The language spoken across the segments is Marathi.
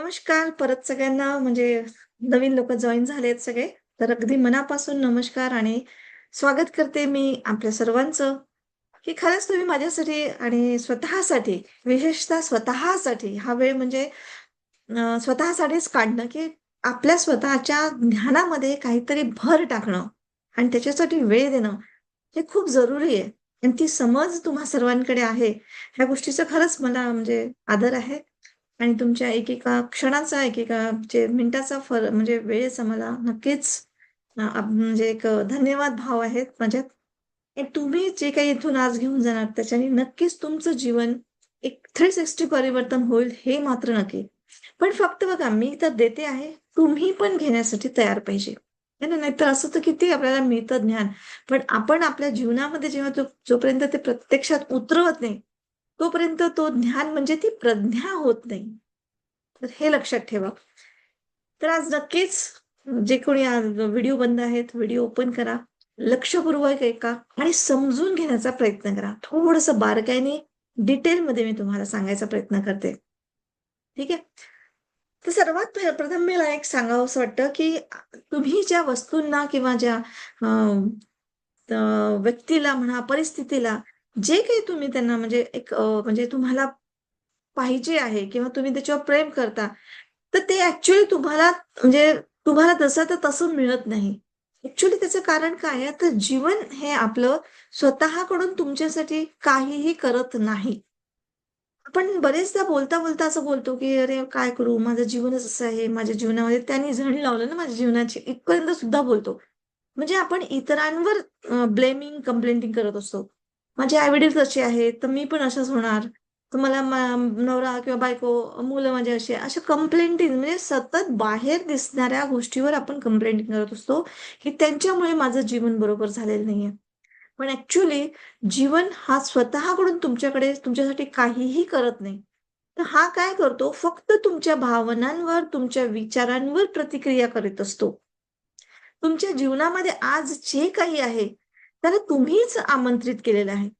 नमस्कार परत सगळ्यांना म्हणजे नवीन लोक जॉईन झालेत सगळे. तर अगदी मनापासून नमस्कार आणि स्वागत करते मी आपल्या सर्वांचं, की खरंच तुम्ही माझ्यासाठी आणि स्वतःसाठी, विशेषतः स्वतःसाठी हा वेळ म्हणजे स्वतःसाठीच काढणं, की आपल्या स्वतःच्या ज्ञानामध्ये काहीतरी भर टाकणं आणि त्याच्यासाठी वेळ देणं, हे खूप जरुरी आहे. आणि ती समज तुम्हा सर्वांकडे आहे. ह्या गोष्टीचा खरंच मला म्हणजे आदर आहे. आणि तुमच्या एकेका क्षणाचा, एकेका जे मिनिटाचा म्हणजे वेळेचा मला नक्कीच म्हणजे एक धन्यवाद भाव आहेत माझ्यात. आणि तुम्ही जे काही इथून आज घेऊन जाणार त्याच्याने नक्कीच तुमचं जीवन एक 360 परिवर्तन होईल हे मात्र नक्की. पण फक्त बघा मी तर देते आहे, तुम्ही पण घेण्यासाठी तयार पाहिजे. है ना? नाहीतर असं तर किती आपल्याला मिळतं ज्ञान. पण आपण आपल्या जीवनामध्ये जेव्हा जोपर्यंत ते प्रत्यक्षात उतरवत नाही, तोपर्यंत तो ज्ञान म्हणजे ती प्रज्ञा होत नाही. तर हे लक्षात ठेवा. तर आज नक्कीच जे कोणी आज व्हिडिओ बंद आहेत, व्हिडिओ ओपन करा. लक्षपूर्वक ऐका आणि समजून घेण्याचा प्रयत्न करा. थोडंसं बारकाईने, डिटेलमध्ये मी तुम्हाला सांगायचा प्रयत्न करते. ठीक आहे? तर सर्वात प्रथम मला एक सांगावसं वाटतं, की तुम्ही ज्या वस्तूंना किंवा ज्या अ, अ, व्यक्तीला म्हणा, परिस्थितीला जे काही तुम्ही त्यांना म्हणजे म्हणजे तुम्हाला पाहिजे आहे किंवा तुम्ही त्याच्यावर प्रेम करता, तर ते ॲक्चुअली तुम्हाला म्हणजे तुम्हाला तसं तर तसं मिळत नाही. ॲक्चुअली त्याचं कारण काय आहे, तर जीवन हे आपलं स्वतःकडून तुमच्यासाठी काहीही करत नाही. आपण बरेचदा बोलता-बोलता असं बोलतो, की "अरे काय करू? माझं जीवनच असं आहे. माझ्या जीवनामध्ये त्यांनी झण लावलं ना माझ्या जीवनाची." इथपर्यंत सुद्धा बोलतो. म्हणजे आपण इतरांवर ब्लेमिंग, कंप्लेंटिंग करत असतो. माझे आई-वडील तसे आहेत, तर मी पण असाच होणार. तर मला नवरा किंवा बायको, मुलं माझी अशी आहे. अशा कंप्लेंटिंग म्हणजे सतत बाहेर दिसणाऱ्या गोष्टीवर आपण कंप्लेंटिंग करत असतो, की त्यांच्यामुळे माझं जीवन बरोबर झालेलं नाहीये. पण ॲक्चुअली जीवन हा स्वतःकडून तुमच्यासाठी काहीही करत नाही. तर हा काय करतो, फक्त तुमच्या भावनांवर, तुमच्या विचारांवर प्रतिक्रिया करीत असतो. तुमच्या जीवनामध्ये आज जे काही आहे, त्याला तुम्हीच आमंत्रित केलेलं आहे.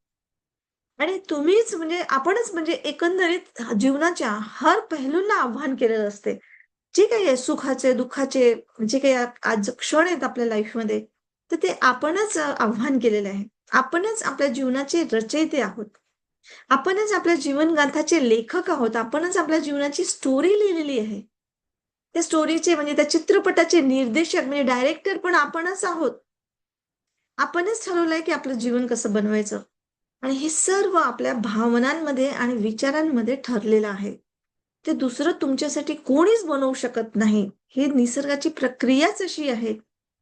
आणि तुम्हीच म्हणजे आपणच म्हणजे एकंदरीत जीवनाच्या हर पैलूंना आव्हान केलेलं असते. जे काही आहे सुखाचे, दुःखाचे जे काही आज क्षण आहेत आपल्या लाईफमध्ये, तर ते आपणच आव्हान केलेलं आहे. आपणच आपल्या जीवनाचे रचयिते आहोत. आपणच आपल्या जीवनगाथाचे लेखक आहोत. आपणच आपल्या जीवनाची स्टोरी लिहिलेली आहे. त्या स्टोरीचे म्हणजे त्या चित्रपटाचे निर्देशक म्हणजे डायरेक्टर पण आपणच आहोत. आपणच ठरवलंय की आपलं जीवन कसं बनवायचं आणि हे सर्व आपल्या भावनांमध्ये आणि विचारांमध्ये ठरलेलं आहे. ते दुसरं तुमच्यासाठी कोणीच बनवू शकत नाही. ही निसर्गाची प्रक्रियाच अशी आहे,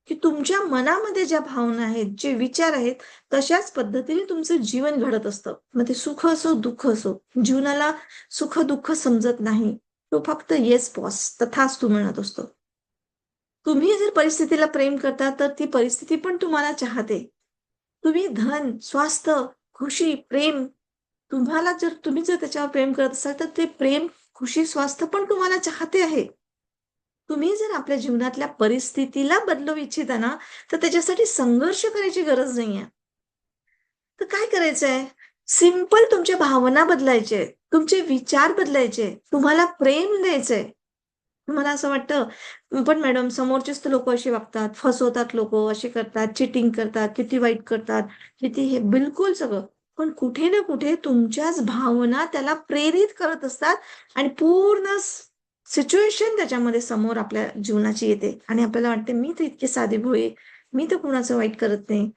की तुमच्या मनामध्ये ज्या भावना आहेत, जे विचार आहेत, तशाच पद्धतीने तुमचं जीवन घडत असतं. मग ते सुख असो, दुःख असो. जीवनाला सुख-दुःख समजत नाही. तो फक्त येस बॉस, तथास्तु म्हणत असतो. तुम्ही जर परिस्थितीला प्रेम करता, तर ती परिस्थिती पण तुम्हाला चाहते. तुम्ही धन, स्वास्थ्य, खुशी, प्रेम तुम्ही जर त्याच्यावर प्रेम करत असाल, तर ते प्रेम, खुशी, स्वास्थ्य पण तुम्हाला चाहते आहे. तुम्ही जर आपल्या जीवनातल्या परिस्थितीला बदलू इच्छिता ना, तर त्याच्यासाठी संघर्ष करायची गरज नाहीये. तर काय करायचंय? सिंपल तुमच्या भावना बदलायच्या आहेत. तुमचे विचार बदलायचे आहेत. तुम्हाला प्रेम द्यायचंय. तुम्हाला असं वाटतं, पण मॅडम समोरचेच तर लोकं अशी वागतात, फसवतात लोकं, असे करतात, चीटिंग करतात, किती वाईट करतात, किती हे बिलकुल सगळं. पण कुठे ना कुठे तुमच्याच भावना त्याला प्रेरित करत असतात आणि पूर्ण सिच्युएशन त्याच्यामध्ये समोर आपल्या जीवनाची येते आणि आपल्याला वाटते, "मी तर इतकी साधीभोळी, मी तर कुणाचं वाईट करत नाही."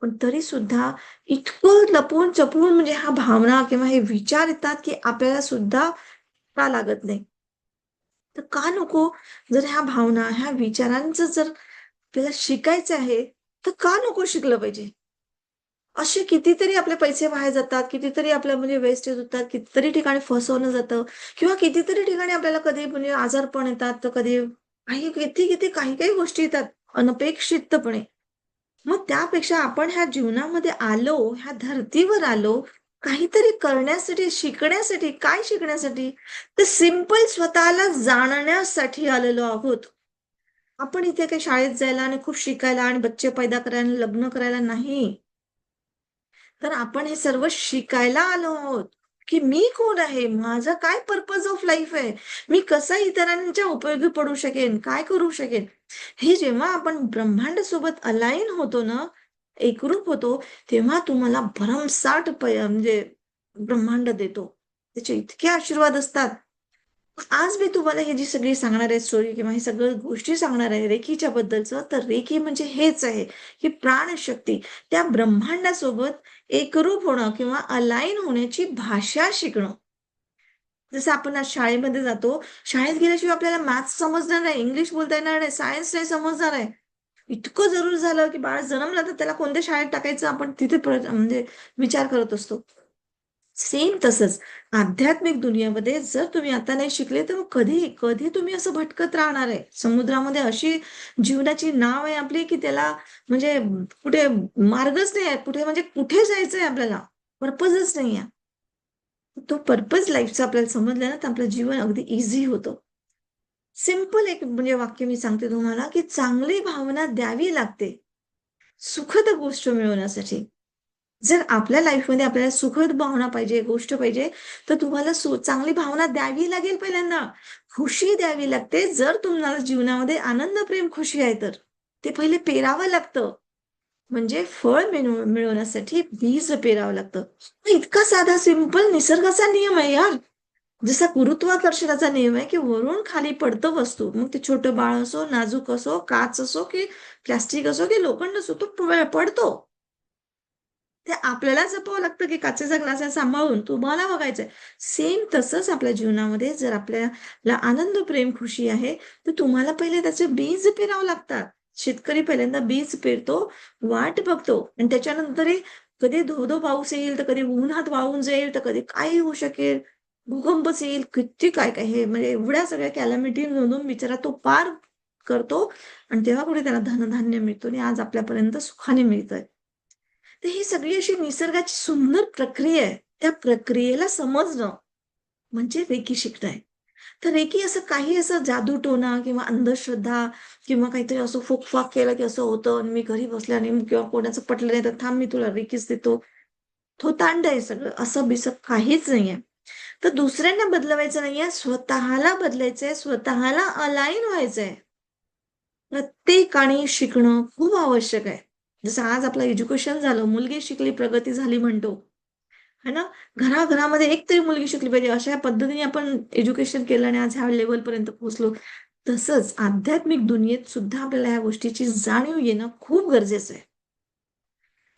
पण तरी सुद्धा इतकं लपवून-छपवून म्हणजे ह्या भावना किंवा हे विचार येतात, की आपल्याला सुद्धा का लागत नाही. तर का नको? जर ह्या भावना, ह्या विचारांचं जर आपल्याला शिकायचं आहे, तर का नको शिकलं पाहिजे? असे कितीतरी आपले पैसे वाया जातात, कितीतरी आपलं म्हणजे वेस्टेज होतात, कितीतरी ठिकाणी फसवलं जातं किंवा कितीतरी ठिकाणी आपल्याला कधी म्हणजे आजारपण येतात, तर कधी किती काही-काही गोष्टी येतात अनपेक्षितपणे. मग त्यापेक्षा आपण ह्या जीवनामध्ये आलो, ह्या धर्तीवर आलो, काहीतरी करण्यासाठी, शिकण्यासाठी. काय शिकण्यासाठी? तर सिंपल स्वतःला जाणण्यासाठी आलेलो आहोत. आपण इथे काही शाळेत जायला आणि खूप शिकायला आणि बच्चे पैदा करायला, लग्न करायला नाही. तर आपण हे सर्व शिकायला आलो आहोत, की मी कोण आहे? माझा काय पर्पज ऑफ लाईफ आहे? मी कसा इतरांच्या उपयोगी पडू शकेन? काय करू शकेन? हे जेव्हा आपण ब्रह्मांडासोबत अलाईन होतो ना, एकरूप होतो, तेव्हा तुम्हाला भरमसाठ म्हणजे ब्रह्मांड देतो. त्याचे इतके आशीर्वाद असतात. आज मी तुम्हाला ही जी सगळी सांगणार आहे स्टोरी किंवा ही सगळ्या गोष्टी सांगणार आहे रेकीच्या बद्दलचं, तर रेकी म्हणजे हेच आहे, की प्राणशक्ती त्या ब्रह्मांडासोबत एकरूप होणं किंवा अलाईन होण्याची भाषा शिकणं. जसं आपण आज शाळेमध्ये जातो, शाळेत गेल्याशिवाय आपल्याला मॅथ्स समजणार नाही, इंग्लिश बोलता येणार नाही, सायन्स नाही समजणार आहे. इतकं जरूर झालं, की बाळ जन्मलं तर त्याला कोणत्या शाळेत टाकायचं आपण तिथे म्हणजे विचार करत असतो. सेम तसंच आध्यात्मिक दुनियेमध्ये जर तुम्ही आता नाही शिकले, तर मग कधी कधी तुम्ही असं भटकत राहणार आहे. समुद्रामध्ये अशी जीवनाची नाव आहे आपली, की त्याला म्हणजे कुठे मार्गच नाही आहे. कुठे म्हणजे कुठे जायचंय आपल्याला? पर्पजच नाही आहे. तो पर्पज लाईफचा आपल्याला समजला ना, तर आपलं जीवन अगदी ईझी होतं. सिंपल एक म्हणजे वाक्य मी सांगते तुम्हाला, की चांगली भावना द्यावी लागते, सुखद गोष्ट मिळवण्यासाठी. जर आपल्या लाईफमध्ये आपल्याला सुखद भावना पाहिजे, गोष्ट पाहिजे, तर तुम्हाला चांगली भावना द्यावी लागेल पहिल्यांदा. खुशी द्यावी लागते. जर तुम्हाला जीवनामध्ये आनंद, प्रेम, खुशी आहे तर. ते पहिले पेरावं लागतं. म्हणजे फळ मिळवण्यासाठी बीज पेरावं लागतं. इतका साधा सिंपल निसर्गाचा नियम आहे यार. जसा गुरुत्वाकर्षणाचा नियम आहे, की वरून खाली पडतं वस्तू. मग ते छोटं बाळ असो, नाजूक असो, काच असो, की प्लास्टिक असो, की लोखंड असो, तो पडतो. ते आपल्याला जपावं लागतं, की काचेचा ग्लास आहे सांभाळून तुम्हाला बघायचंय. सेम तसंच आपल्या जीवनामध्ये जर आपल्याला आनंद, प्रेम, खुशी आहे, तर तुम्हाला पहिले त्याचे बीज पेरावं लागतात. शेतकरी पहिल्यांदा बीज पेरतो, वाट बघतो आणि त्याच्यानंतरही कधी धो-धो पाऊस येईल, तर कधी उन्हात वाळून जाईल, तर कधी काही होऊ शकेल, भूकंपच येईल, किती काय-काय हे म्हणजे एवढ्या सगळ्या कॅलॅमिटीमधून बिचारा तो पार करतो आणि तेव्हा कुठे त्याला धनधान्य मिळतो आणि आज आपल्यापर्यंत सुखाने मिळतंय. तर ही सगळी अशी निसर्गाची सुंदर प्रक्रिया आहे. त्या प्रक्रियेला समजणं म्हणजे रेकी शिकणं आहे. तर रेकी असं काही असं जादूटोणा किंवा अंधश्रद्धा किंवा काहीतरी असं फूक केलं की असं होतं आणि मी घरी बसल्याने किंवा कोणाचं पटलं नाही तर थांब मी तुला रेकीच देतो. थोतांड आहे सगळं. असं-बिसं काहीच नाहीये. तर दुसऱ्यांना बदलवायचं नाहीये, स्वतःला बदलायचंय, स्वतःला अलाईन व्हायचंय. प्रत्येकाने शिकणं खूप आवश्यक आहे. जसं आज आपलं एज्युकेशन झालं, मुलगी शिकली, प्रगती झाली म्हणतो. है ना? घराघरामध्ये एक तरी मुलगी शिकली पाहिजे, अशा पद्धतीने आपण एज्युकेशन केलं आणि आज ह्या लेव्हलपर्यंत पोहोचलो. तसंच आध्यात्मिक दुनियेत सुद्धा आपल्याला ह्या गोष्टीची जाणीव येणं खूप गरजेचं आहे.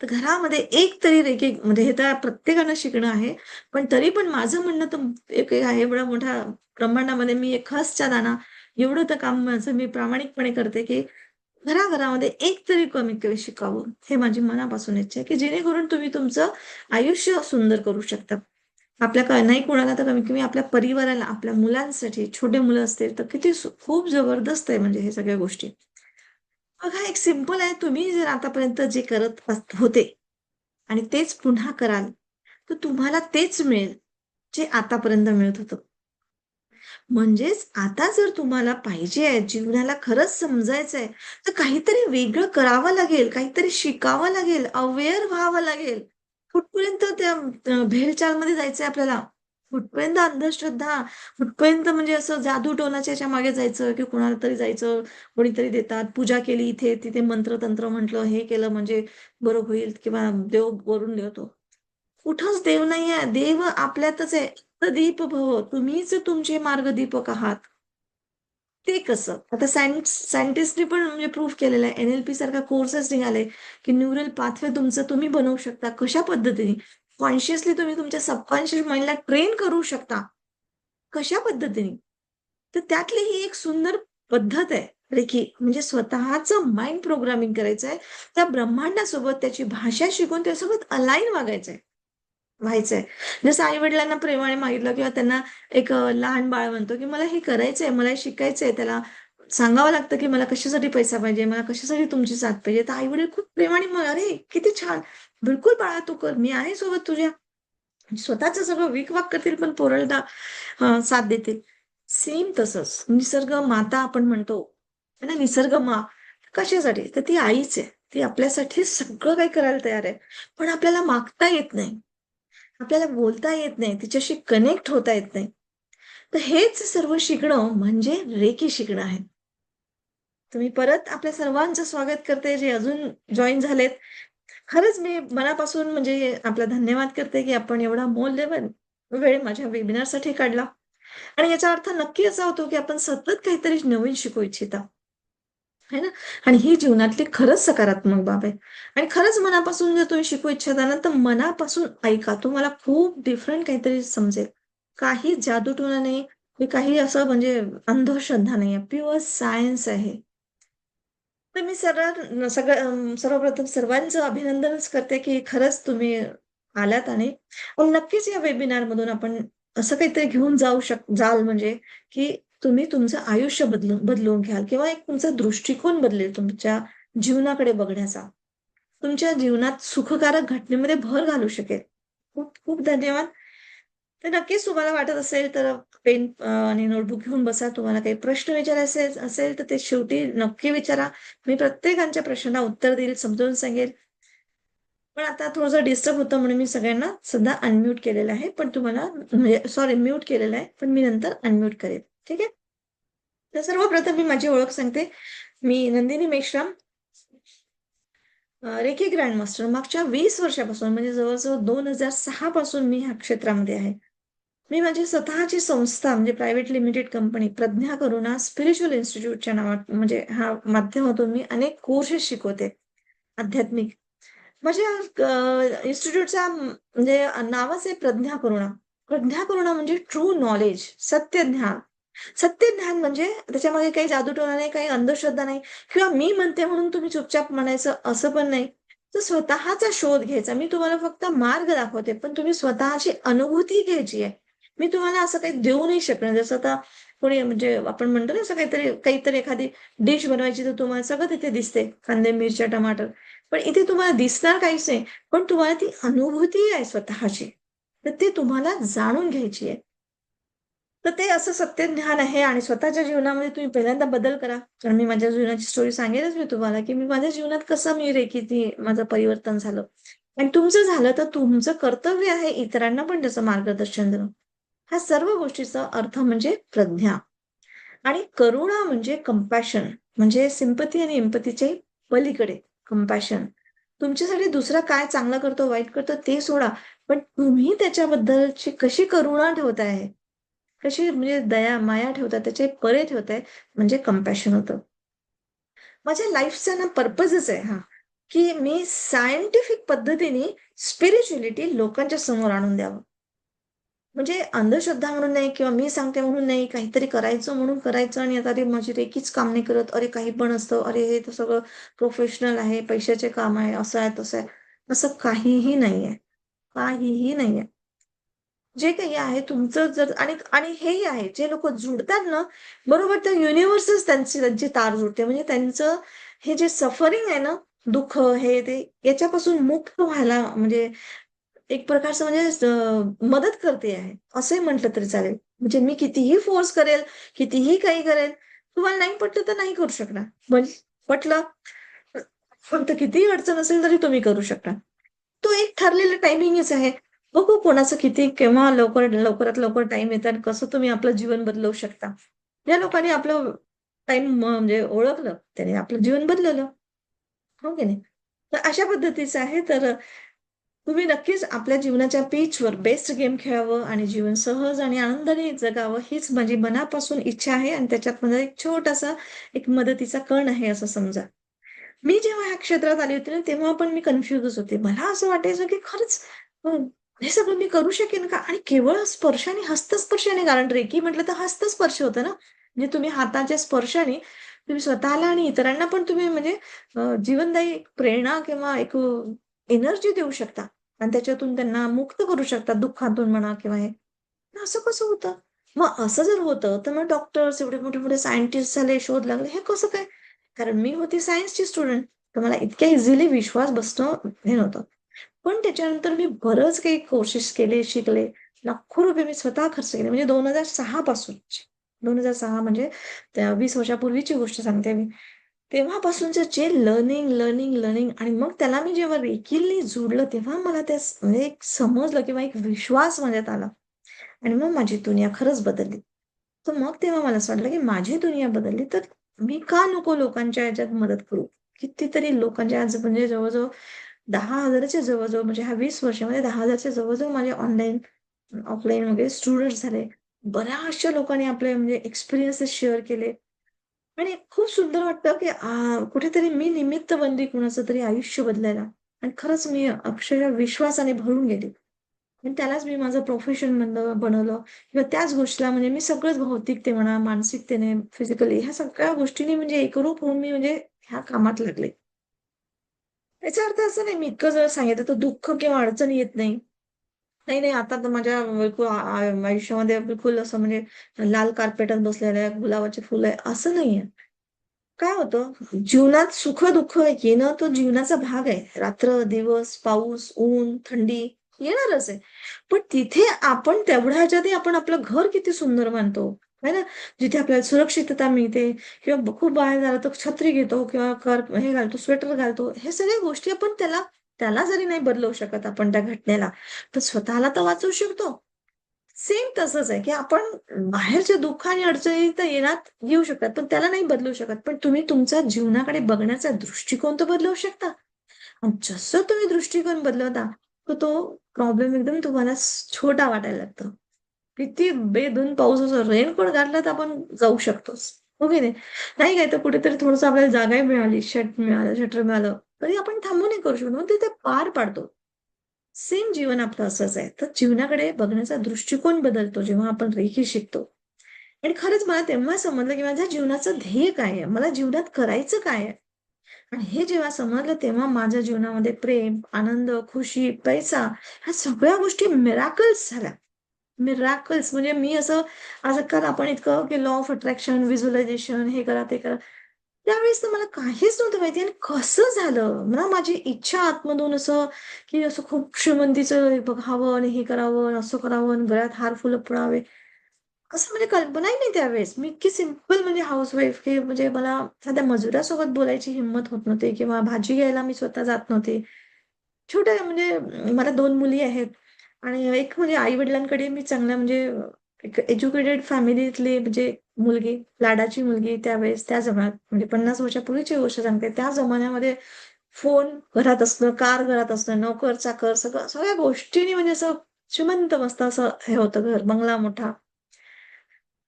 तर घरामध्ये एक तरी रेकी म्हणजे हे तर प्रत्येकानं शिकणं आहे. पण तरी पण माझं म्हणणं तर एक आहे एवढ्या मोठ्या ब्रह्मांडामध्ये मी एक खसचा दाणा एवढं तर काम माझं मी प्रामाणिकपणे करते, की घराघरामध्ये एक तरी कमीत कमी शिकावं. हे माझी मनापासून इच्छा आहे, की जेणेकरून तुम्ही तुमचं आयुष्य सुंदर करू शकता. आपल्या नाही कोणाला तर कमीत कमी आपल्या परिवाराला, आपल्या मुलांसाठी छोटे मुलं असतील तर किती खूप जबरदस्त आहे म्हणजे हे सगळ्या गोष्टी. बघा एक सिंपल आहे. तुम्ही जर आतापर्यंत जे करत होते आणि तेच पुन्हा कराल, तर तुम्हाला तेच मिळेल, जे आतापर्यंत मिळत होतं. म्हणजेच आता जर तुम्हाला पाहिजे आहे, जीवनाला खरंच समजायचं आहे, तर काहीतरी वेगळं करावं लागेल, काहीतरी शिकावं लागेल, अवेअर व्हावं लागेल. कुठपर्यंत त्या भेलचालमध्ये जायचंय आपल्याला? कुठपर्यंत अंधश्रद्धा, कुठपर्यंत म्हणजे असं जादू-टोणाच्या ह्याच्यामागे जायचं, की कुणाला तरी जायचं, कोणीतरी देतात, पूजा केली इथे, तिथे मंत्र-तंत्र म्हटलं, हे केलं म्हणजे बरं होईल किंवा देव वरून देतो. कुठंच देव नाहीये. देव आपल्यातच आहे. दीप भव. तुम्हीच तुमचे मार्गदीपक आहात. ते कसं? आता सायंटिस्टनी पण म्हणजे प्रूव्ह केलेलं आहे. NLP सारखा कोर्सेस निघाले, की न्यूरल पाथवे तुमचं तुम्ही बनवू शकता. कशा पद्धतीने? कॉन्शियसली तुम्ही तुमच्या सबकॉन्शियस माइंडला ट्रेन करू शकता. कशा पद्धतीने? तर त्यातली ही एक सुंदर पद्धत आहे. रेकी म्हणजे स्वतःचं माइंड प्रोग्रामिंग करायचं आहे. त्या ब्रह्मांडासोबत त्याची भाषा शिकून त्यासोबत अलाईन वागायचंय. व्हायचंय. जसं आई-वडिलांना प्रेमाने मागितलं किंवा त्यांना एक लहान बाळ म्हणतो, की "मला हे करायचंय, मला हे शिकायचंय." त्याला सांगावं लागतं, की "मला कशासाठी पैसा पाहिजे? मला कशासाठी तुमची साथ पाहिजे?" तर आई-वडील खूप प्रेमाने मग "अरे, किती छान! बिलकुल बाळा तू कर. मी आहे सोबत तुझ्या." स्वतःचं सगळं विक-वाक करतील, पण पोराला साथ देतील. सेम तसंच निसर्ग माता आपण म्हणतो. है ना, निसर्ग मा कशासाठी? तर ती आईच आहे. ती आपल्यासाठी सगळं काही करायला तयार आहे. पण आपल्याला मागता येत नाही. आपल्याला बोलता येत नाही, तिच्याशी कनेक्ट होता येत नाही. तर हेच सर्व शिकणं म्हणजे रेकी शिकणं आहे. तर मी परत आपल्या सर्वांचं स्वागत करते, जे अजून जॉइन झालेत. खरंच मी मनापासून म्हणजे आपला धन्यवाद करते, की आपण एवढा मौल्यवान वेळ माझ्या वेबिनारसाठी काढला. आणि याचा अर्थ नक्की असा होतो, की आपण सतत काहीतरी नवीन शिकू इच्छिता. आहे ना? आणि ही जीवनातली खरंच सकारात्मक बाब आहे. आणि खरंच मनापासून जर तुम्ही शिकू इच्छिता ना, तर मनापासून ऐका. तुम्हाला खूप डिफरंट काहीतरी समजेल. काही जादूटोणा नाही, हे काही असं म्हणजे अंधश्रद्धा नाहीये. प्युअर सायन्स आहे. तर मी सर्वप्रथम सर्वांचं अभिनंदनच करते, की खरंच तुम्ही आलात आणि नक्कीच या वेबिनारमधून आपण असं काहीतरी घेऊन जाल म्हणजे, की तुम्ही तुमचं आयुष्य बदलवून घ्याल किंवा एक तुमचा दृष्टिकोन बदलेल तुमच्या जीवनाकडे बघण्याचा. तुमच्या जीवनात सुखकारक घटनेमध्ये भर घालू शकेल. खूप खूप धन्यवाद. तर नक्कीच तुम्हाला वाटत असेल तर पेन आणि नोटबुक घेऊन बसा. तुम्हाला काही प्रश्न विचारायचे असेल तर ते शेवटी नक्की विचारा. मी प्रत्येकाच्या प्रश्नांना उत्तर देईल, समजावून सांगेल. पण आता थोडंसं डिस्टर्ब होतं म्हणून मी सगळ्यांना सध्या अनम्यूट केलेलं आहे. पण तुम्हाला म्हणजे सॉरी म्यूट केलेलं आहे. पण मी नंतर अनम्यूट करेल. ठीक आहे? तर सर्वप्रथम मी माझी ओळख सांगते. मी Nandini Meshram, reiki grand master मागच्या 20 वर्षापासून म्हणजे जवळ-जवळ 2006 पासून मी ह्या क्षेत्रामध्ये आहे. मी माझी स्वतःची संस्था म्हणजे प्रायव्हेट लिमिटेड कंपनी प्रज्ञा करुणा स्पिरिच्युअल इन्स्टिट्यूटच्या नावात म्हणजे ह्या माध्यमातून मी अनेक कोर्सेस शिकवते आध्यात्मिक. माझ्या इन्स्टिट्यूटचा म्हणजे नावच आहे प्रज्ञा करुणा. प्रज्ञा करुणा म्हणजे ट्रू नॉलेज, सत्य ज्ञान. सत्य ज्ञान म्हणजे त्याच्यामागे काही जादूटोणा नाही, काही अंधश्रद्धा नाही किंवा मी म्हणते म्हणून तुम्ही चुपचाप म्हणायचं असं पण नाही. तर स्वतःचा शोध घ्यायचा. मी तुम्हाला फक्त मार्ग दाखवते, पण तुम्ही स्वतःची अनुभूती घ्यायची आहे. मी तुम्हाला असं काही देऊ नाही शकणार. जसं आता कोणी म्हणजे आपण म्हणतो ना, असं काहीतरी काहीतरी एखादी डिश बनवायची तर तुम्हाला सगळं तिथे दिसते. कांदे, मिरच्या, टमाटर. पण इथे तुम्हाला दिसणार काहीच नाही. पण तुम्हाला ती अनुभूती आहे स्वतःची. तर ते तुम्हाला जाणून घ्यायची आहे. तर ते असं सत्य ज्ञान आहे आणि स्वतःच्या जीवनामध्ये तुम्ही पहिल्यांदा बदल करा. कारण मी माझ्या जीवनाची स्टोरी सांगेनच मी तुम्हाला, की मी माझ्या जीवनात कसं मी रेकीची माझं परिवर्तन झालं. आणि तुमचं झालं तर तुमचं कर्तव्य आहे इतरांना पण त्याचं मार्गदर्शन देणं. ह्या सर्व गोष्टीचा अर्थ म्हणजे प्रज्ञा आणि करुणा म्हणजे कंपॅशन म्हणजे सिम्पथी आणि एम्पॅथीच्या पलीकडे कंपॅशन. तुमच्यासाठी दुसरा काय चांगलं करतो, वाईट करतो ते सोडा. पण तुम्ही त्याच्याबद्दलची कशी करुणा ठेवताय, कशी म्हणजे दया, माया ठेवताय, त्याचे परे ठेवताय म्हणजे कंपॅशन होतं. माझ्या लाईफचा ना पर्पजच आहे हा, की मी सायंटिफिक पद्धतीने स्पिरिच्युअलिटी लोकांच्या समोर आणून द्यावं. म्हणजे अंधश्रद्धा म्हणून नाही किंवा मी सांगते म्हणून नाही, काहीतरी करायचं म्हणून करायचं आणि आता ते माझी रेकीच काम नाही करत. अरे काही पण असतं. अरे हे तर सगळं प्रोफेशनल आहे, पैशाचे काम आहे, असं आहे, तसं आहे. असं काहीही नाहीये. काहीही नाहीये. जे काही आहे तुमचं जर आणि आणि हेही आहे, जे लोकं जुडतात ना, बरोबर त्या युनिव्हर्सच त्यांची त्यांची तार जुडते. म्हणजे त्यांचं हे जे सफरिंग आहे ना, दुःख हे ते याच्यापासून मुक्त व्हायला म्हणजे एक प्रकारचं म्हणजे मदत करते आहे, असंही म्हटलं तरी चालेल. म्हणजे मी कितीही फोर्स करेल, कितीही काही करेल, तुम्हाला नाही पटलं तर नाही करू शकणार. पण पटलं, फक्त कितीही अडचण असेल तरी तुम्ही करू शकता. तो एक ठरलेला टायमिंगच आहे. बघू कोणाचं किती केव्हा लवकरात लवकर टाईम येतं आणि कसं तुम्ही आपलं जीवन बदलवू शकता. ज्या लोकांनी आपलं टाईम म्हणजे ओळखलं, त्याने आपलं जीवन बदलवलं. हो की नाही? तर अशा पद्धतीचं आहे. तर तुम्ही नक्कीच आपल्या जीवनाच्या पिचवर बेस्ट गेम खेळावं आणि जीवन सहज आणि आनंदाने जगावं हीच माझी मनापासून इच्छा आहे आणि त्याच्यात माझा एक छोटासा एक मदतीचा कण आहे असं समजा. मी जेव्हा ह्या क्षेत्रात आली होती ना, तेव्हा पण मी कन्फ्यूजच होते. मला असं वाटायचं की खरंच हे सगळं मी करू शकेन का? आणि केवळ स्पर्शाने, हस्तस्पर्शाने कारण रेकी म्हटलं तर हस्तस्पर्श होतं ना. म्हणजे तुम्ही हाताच्या स्पर्शाने तुम्ही स्वतःला आणि इतरांना पण तुम्ही म्हणजे जीवनदायी एक प्रेरणा किंवा एक एनर्जी देऊ शकता आणि त्याच्यातून त्यांना मुक्त करू शकता दुःखातून म्हणा किंवा हे. पण असं कसं होतं? मग असं जर होतं, तर मग डॉक्टर्स एवढे मोठे-मोठे सायंटिस्ट झाले, शोध लागले. हे कसं काय? कारण मी होती सायन्सची स्टुडंट. तर मला इतक्या इझिली विश्वास बसणं हे नव्हतं. पण त्याच्यानंतर मी बरंच काही कोर्सेस केले, शिकले. लाखो रुपये मी स्वतः खर्च केले. म्हणजे 2006 पासूनची. 2006 म्हणजे त्या 20 वर्षापूर्वीची गोष्ट सांगते मी. तेव्हापासूनचं जे लर्निंग, लर्निंग, लर्निंग आणि मग त्याला मी जेव्हा रेकीनी जोडलं, तेव्हा मला म्हणजे एक समजलं किंवा एक विश्वास माझ्यात आला आणि मग माझी दुनिया खरंच बदलली. तर मग तेव्हा मला असं वाटलं, की माझी दुनिया बदलली, तर मी का नको लोकांच्या ह्याच्यात मदत करू? कितीतरी लोकांच्या आज म्हणजे जवळ-जवळ 10,000 च्या जवळ म्हणजे ह्या 20 वर्षामध्ये 10,000 च्या जवळ माझे ऑनलाईन, ऑफलाईन वगैरे स्टुडंट्स झाले. बऱ्याचशा लोकांनी आपले म्हणजे एक्सपिरियन्सेस शेअर केले. आणि खूप सुंदर वाटतं, की कुठेतरी मी निमित्त बनली कुणाचं तरी आयुष्य बदलायला आणि खरंच मी अक्षरशः विश्वासाने भरून गेले. आणि त्यालाच मी माझं प्रोफेशन बनवलं किंवा त्याच गोष्टीला म्हणजे मी सगळंच भौतिकते म्हणा, मानसिकतेने, फिजिकली ह्या सगळ्या गोष्टींनी म्हणजे एकरूप होऊन मी म्हणजे ह्या कामात लागले. याचा अर्थ असा नाही मी इतकं जर सांगितलं तर दुःख किंवा अडचण येत नाही. नाही, नाही. आता तर माझ्या बिलकुल आयुष्यामध्ये बिलकुल असं म्हणजे लाल कार्पेटच बसलेलं आहे, गुलाबाची फुलं आहे, असं नाहीये. काय होतं, जीवनात सुख-दुःख येणं तो जीवनाचा भाग आहे. रात्र, दिवस, पाऊस, ऊन, थंडी येणारच आहे. पण तिथे आपण तेवढ्या ह्याच्यातही आपण आपलं घर किती सुंदर मानतो, आहे ना? जिथे आपल्याला सुरक्षितता मिळते किंवा खूप बाहेर झालं तर छत्री घेतो किंवा हे घालतो, स्वेटर घालतो. हे सगळ्या गोष्टी आपण त्याला त्याला जरी नाही बदलवू शकत आपण त्या घटनेला, तर स्वतःला तर वाचवू शकतो. सेम तसंच आहे, की आपण बाहेरच्या दुःख आणि अडचणी तर येऊ शकतात, पण त्याला नाही बदलू शकत. पण तुम्ही तुमच्या जीवनाकडे बघण्याचा दृष्टिकोन तर बदलवू शकता. आणि जसं तुम्ही दृष्टिकोन बदलवता, तर तो प्रॉब्लेम एकदम तुम्हाला छोटा वाटायला लागतो. किती बेधून पाऊस असो, रेनकोट घातला तर आपण जाऊ शकतोच. हो की नाही? नाही काय तर कुठेतरी थोडंसं आपल्याला जागाही मिळाली, शटर मिळालं, तरी आपण थांबून नाही करू शकत. मग ते पार पाडतो. सेम जीवन आपलं असंच आहे. तर जीवनाकडे बघण्याचा दृष्टिकोन बदलतो जेव्हा आपण रेखी शिकतो. आणि खरंच मला तेव्हा समजलं, की माझ्या जीवनाचं ध्येय काय आहे? मला जीवनात करायचं काय आहे? आणि हे जेव्हा समजलं तेव्हा माझ्या जीवनामध्ये प्रेम, आनंद, खुशी, पैसा ह्या सगळ्या गोष्टी मिराकल्स झाल्या. मिराकल्स म्हणजे मी असं आजकाल आपण इतकं की लॉ ऑफ अट्रॅक्शन, व्हिज्युअलायझेशन हे करा, ते करा. त्यावेळेस तर मला काहीच नव्हतं माहिती आणि कसं झालं ना माझी इच्छा आतमधून असं, की असं खूप श्रीमंतीचं हे बघावं आणि हे करावं आणि असं करावं आणि गळ्यात हार फुलं पुरावे. असं म्हणजे कल्पनाही नाही त्यावेळेस. मी इतकी सिंपल म्हणजे हाउसवाईफ की म्हणजे मला साध्या मजुरासोबत बोलायची हिंमत होत नव्हती किंवा भाजी घ्यायला मी स्वतः जात नव्हते. छोट्या म्हणजे मला 2 मुली आहेत आणि एक म्हणजे आई-वडिलांकडे मी चांगल्या म्हणजे एक एज्युकेटेड फॅमिलीतली म्हणजे मुलगी, लाडाची मुलगी त्यावेळेस त्या जमान्यात म्हणजे 50 वर्षापूर्वीची गोष्ट सांगते. त्या जमान्यामध्ये फोन घरात असणं, कार घरात असणं, नोकर-चाकर सगळ्या गोष्टींनी म्हणजे असं श्रीमंत मस्त असं हे होतं घर, बंगला मोठा.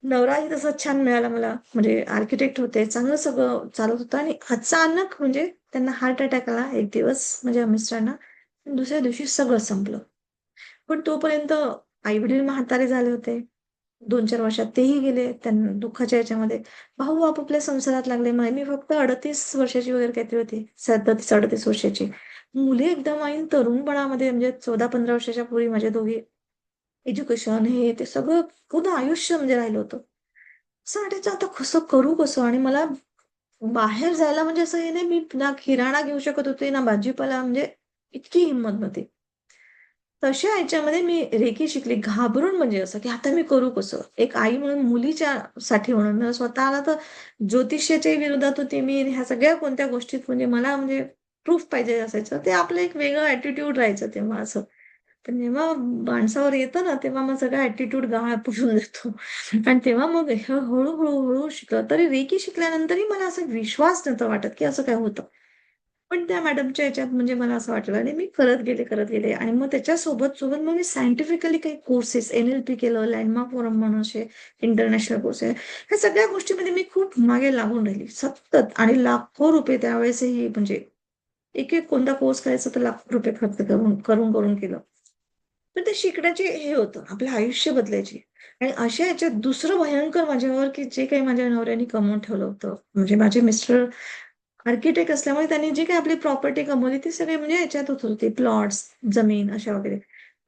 नवराही तसा छान मिळाला मला. म्हणजे आर्किटेक्ट होते. चांगलं सगळं चालत होतं आणि अचानक म्हणजे त्यांना हार्ट अटॅक आला एक दिवस माझ्या मिस्टरांना. दुसऱ्या दिवशी सगळं संपलं. पण तोपर्यंत आई-वडील म्हातारे झाले होते. 2-4 वर्षात तेही गेले. त्यांना दुःखाच्या ह्याच्यामध्ये. भाऊ आपापल्या संसारात लागले. मी फक्त 38 वर्षाची वगैरे काहीतरी होती. 37-38 वर्षाची. मुली एकदम ऐन तरुणपणामध्ये म्हणजे 14-15 वर्षाच्या पोरी माझ्या दोघी. एज्युकेशन हे ते सगळं पूर्ण आयुष्य म्हणजे राहिलं होतं. असं वाटायचं आता कसं करू कसं? आणि मला बाहेर जायला म्हणजे असं हे नाही मी ना किराणा घेऊ शकत होते, ना भाजीपाला म्हणजे इतकी हिंमत नव्हती. तशा ह्याच्यामध्ये मी रेकी शिकली. घाबरून म्हणजे असं, की आता मी करू कसं? एक आई म्हणून मुलीच्या साठी म्हणून मला स्वतःला तर ज्योतिषाच्याही विरोधात होते मी. ह्या सगळ्या कोणत्या गोष्टीत म्हणजे मला म्हणजे प्रूफ पाहिजे असायचं. ते आपलं एक वेगळं ॲटिट्यूड राहायचं तेव्हा असं. पण जेव्हा माणसावर येतं ना, तेव्हा मग सगळा ॲटिट्यूड गाळा पुसून जातो. आणि तेव्हा मग हळू शिकलं. तरी रेकी शिकल्यानंतरही मला असा विश्वास नव्हता वाटत, की असं काय होतं. पण त्या मॅडमच्या ह्याच्यात म्हणजे मला असं वाटलं आणि मी करत गेले आणि मग सोबत मग मी सायंटिफिकली काही कोर्सेस एन-एल-पी केलं, लँडमार्क फोरम म्हणून असे इंटरनॅशनल कोर्स आहे. ह्या सगळ्या गोष्टींमध्ये मी खूप मागे लागून राहिली सतत आणि लाखो रुपये त्यावेळेसही म्हणजे एक कोणता कोर्स करायचा तर लाखो रुपये खर्च करून केलं. पण ते शिकण्याचे हे होतं, आपलं आयुष्य बदलायची आणि अशा ह्याच्यात दुसरं भयंकर माझ्यावर, की जे काही माझ्या नवऱ्याने कमवून ठेवलं होतं. म्हणजे माझे मिस्टर आर्किटेक्ट असल्यामुळे त्यांनी जी काही आपली प्रॉपर्टी कमवली ती सगळी म्हणजे ह्याच्यात होत होती. प्लॉट्स, जमीन अशा वगैरे.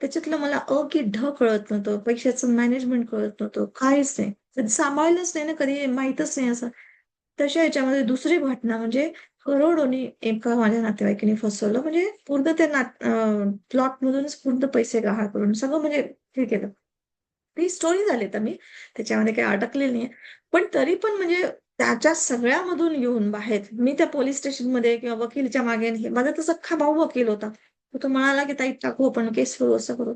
त्याच्यातलं मला की ढ कळत नव्हतं. पैशाचं मॅनेजमेंट कळत नव्हतं. काहीच नाही. कधी सांभाळलंच नाही ना, कधी माहीतच नाही असं. तशा ह्याच्यामध्ये दुसरी घटना म्हणजे करोडोनी एका माझ्या नातेवाईकाने फसवलं. म्हणजे पूर्ण त्या प्लॉटमधूनच पूर्ण पैसे गहाळ करून सगळं म्हणजे हे केलं. ती स्टोरी झाली तर मी त्याच्यामध्ये काही अडकलेली नाहीये. पण तरी पण म्हणजे त्याच्या सगळ्यामधून येऊन बाहेर मी त्या पोलीस स्टेशनमध्ये किंवा वकीलच्या मागे माझा तर सख्खा भाऊ वकील होता. तो म्हणाला की ताई टाकू आपण केस करू असं करू.